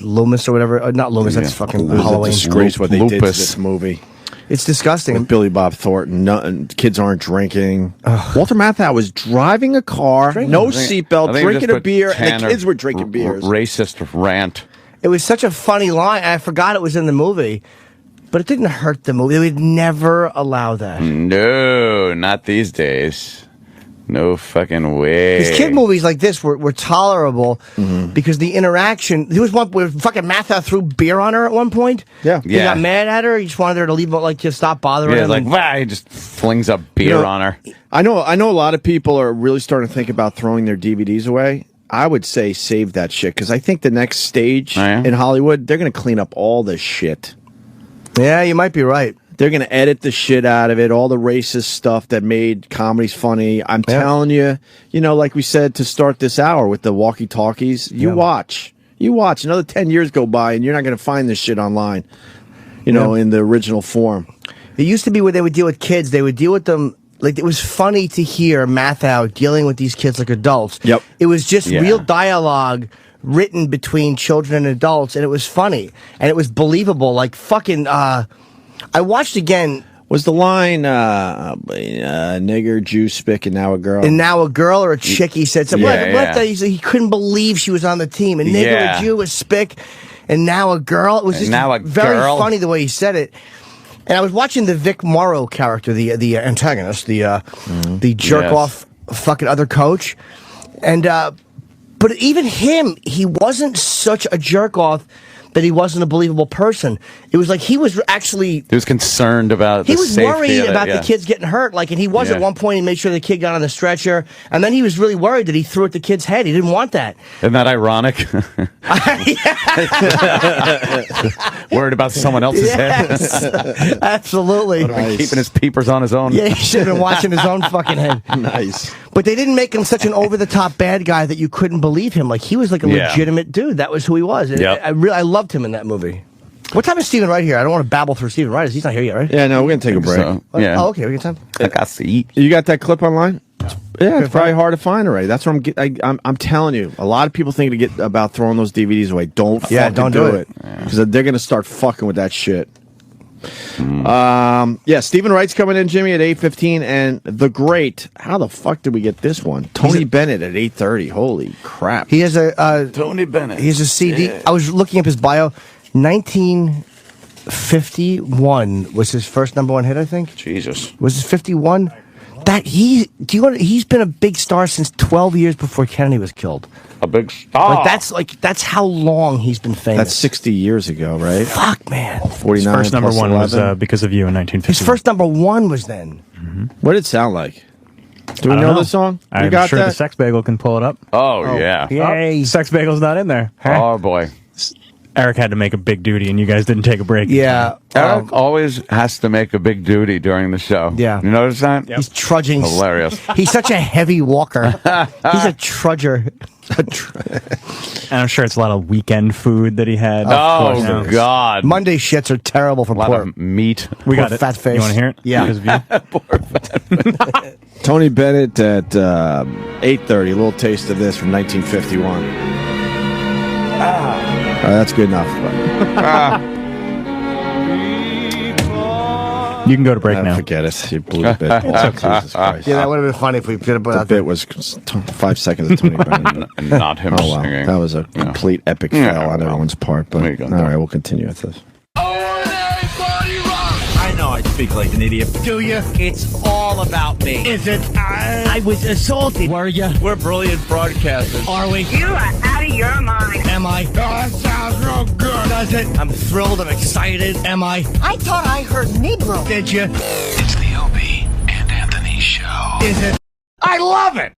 Loomis or whatever. Not Loomis, that's fucking Halloween. It's a disgrace what they did to this movie. It's disgusting. With Billy Bob Thornton, kids aren't drinking. Walter Matthau was driving a car, no seatbelt, drinking a beer, and the kids were drinking beers. Racist rant. It was such a funny line. I forgot it was in the movie, but it didn't hurt the movie. They would never allow that. No, not these days. No fucking way. Because kid movies like this were tolerable because the interaction. There was one where fucking Matthau threw beer on her at one point. Yeah. He got mad at her. He just wanted her to leave, to stop bothering him. Like, wow, he just flings a beer on her. I know a lot of people are really starting to think about throwing their DVDs away. I would say save that shit, because I think the next stage in Hollywood, they're going to clean up all this shit. Yeah, you might be right. They're going to edit the shit out of it, all the racist stuff that made comedies funny. I'm telling you, like we said to start this hour with the walkie-talkies, you watch. Another 10 years go by, and you're not going to find this shit online, in the original form. It used to be where they would deal with kids. They would deal with them. Like, it was funny to hear Matthau dealing with these kids like adults. Yep. It was just real dialogue written between children and adults, and it was funny. And it was believable. Like, fucking, I watched again. Was the line, nigger, Jew, spick, and now a girl? And now a girl or a chick, he said something. He couldn't believe she was on the team. A nigger, a Jew, a spick, and now a girl. It was just very funny the way he said it. And I was watching the Vic Morrow character, the antagonist, the jerk-off fucking other coach. And, but even him, he wasn't such a jerk-off that he wasn't a believable person. It was like he was actually... He was concerned about the safety. He was worried about the kids getting hurt. Like, and he was at one point, he made sure the kid got on the stretcher. And then he was really worried that he threw at the kid's head. He didn't want that. Isn't that ironic? Worried about someone else's head? Absolutely. Nice. Keeping his peepers on his own. Yeah, he should have been watching his own fucking head. Nice. But they didn't make him such an over-the-top bad guy that you couldn't believe him. Like, he was like a legitimate dude. That was who he was. Yep. I loved him in that movie. What time is Stephen Wright here? I don't want to babble through Stephen Wright. He's not here yet, right? Yeah, no, we're going to take a break. So, yeah. Oh, okay. We got time. I got to eat. You got that clip online? Yeah, it's probably hard to find already. That's what I'm telling you. A lot of people think about throwing those DVDs away. Don't do it. Because they're going to start fucking with that shit. Stephen Wright's coming in, Jimmy, at 8:15, and the great. How the fuck did we get this one? Tony Bennett at 8:30. Holy crap! He has a Tony Bennett. He has a CD. Yeah. I was looking up his bio. 1951 was his first #1 hit. I think. Jesus. Was it 51? He's been a big star since 12 years before Kennedy was killed. A big star. That's how long he's been famous. That's 60 years ago, right? Fuck, man. 49. His first #1 was Because of You in 1950. His first #1 was then. Mm-hmm. What did it sound like? Do we know the song? I'm sure the Sex Bagel can pull it up. Oh yeah. Yay. Sex Bagel's not in there. Oh boy. Eric had to make a big duty, and you guys didn't take a break. Yeah. Eric always has to make a big duty during the show. Yeah. You notice that? Yep. He's trudging. Hilarious. He's such a heavy walker. He's a trudger. And I'm sure it's a lot of weekend food that he had. Oh, God. Monday shits are terrible for a lot poor of meat. We got poor it. Fat face. You want to hear it? Yeah. Because of You? Poor fat. Tony Bennett at 8:30. A little taste of this from 1951. That's good enough. You can go to break now. Forget it. You blew the bit. Jesus Christ. Yeah, that would have been funny if we could have put The out bit was 5 seconds of Tony Bennett. Not him wow. singing. That was a complete epic fail on everyone's part. But all right, we'll continue with this. I know I speak like an idiot. Do you? It's all about me. Is it? I was assaulted. Were you? We're brilliant broadcasters. Are we? You are out of your mind. Am I? Oh, that sounds real good. Does it? I'm thrilled. I'm excited. Am I? I thought I heard Negro. Did you? It's the Opie and Anthony Show. Is it? I love it.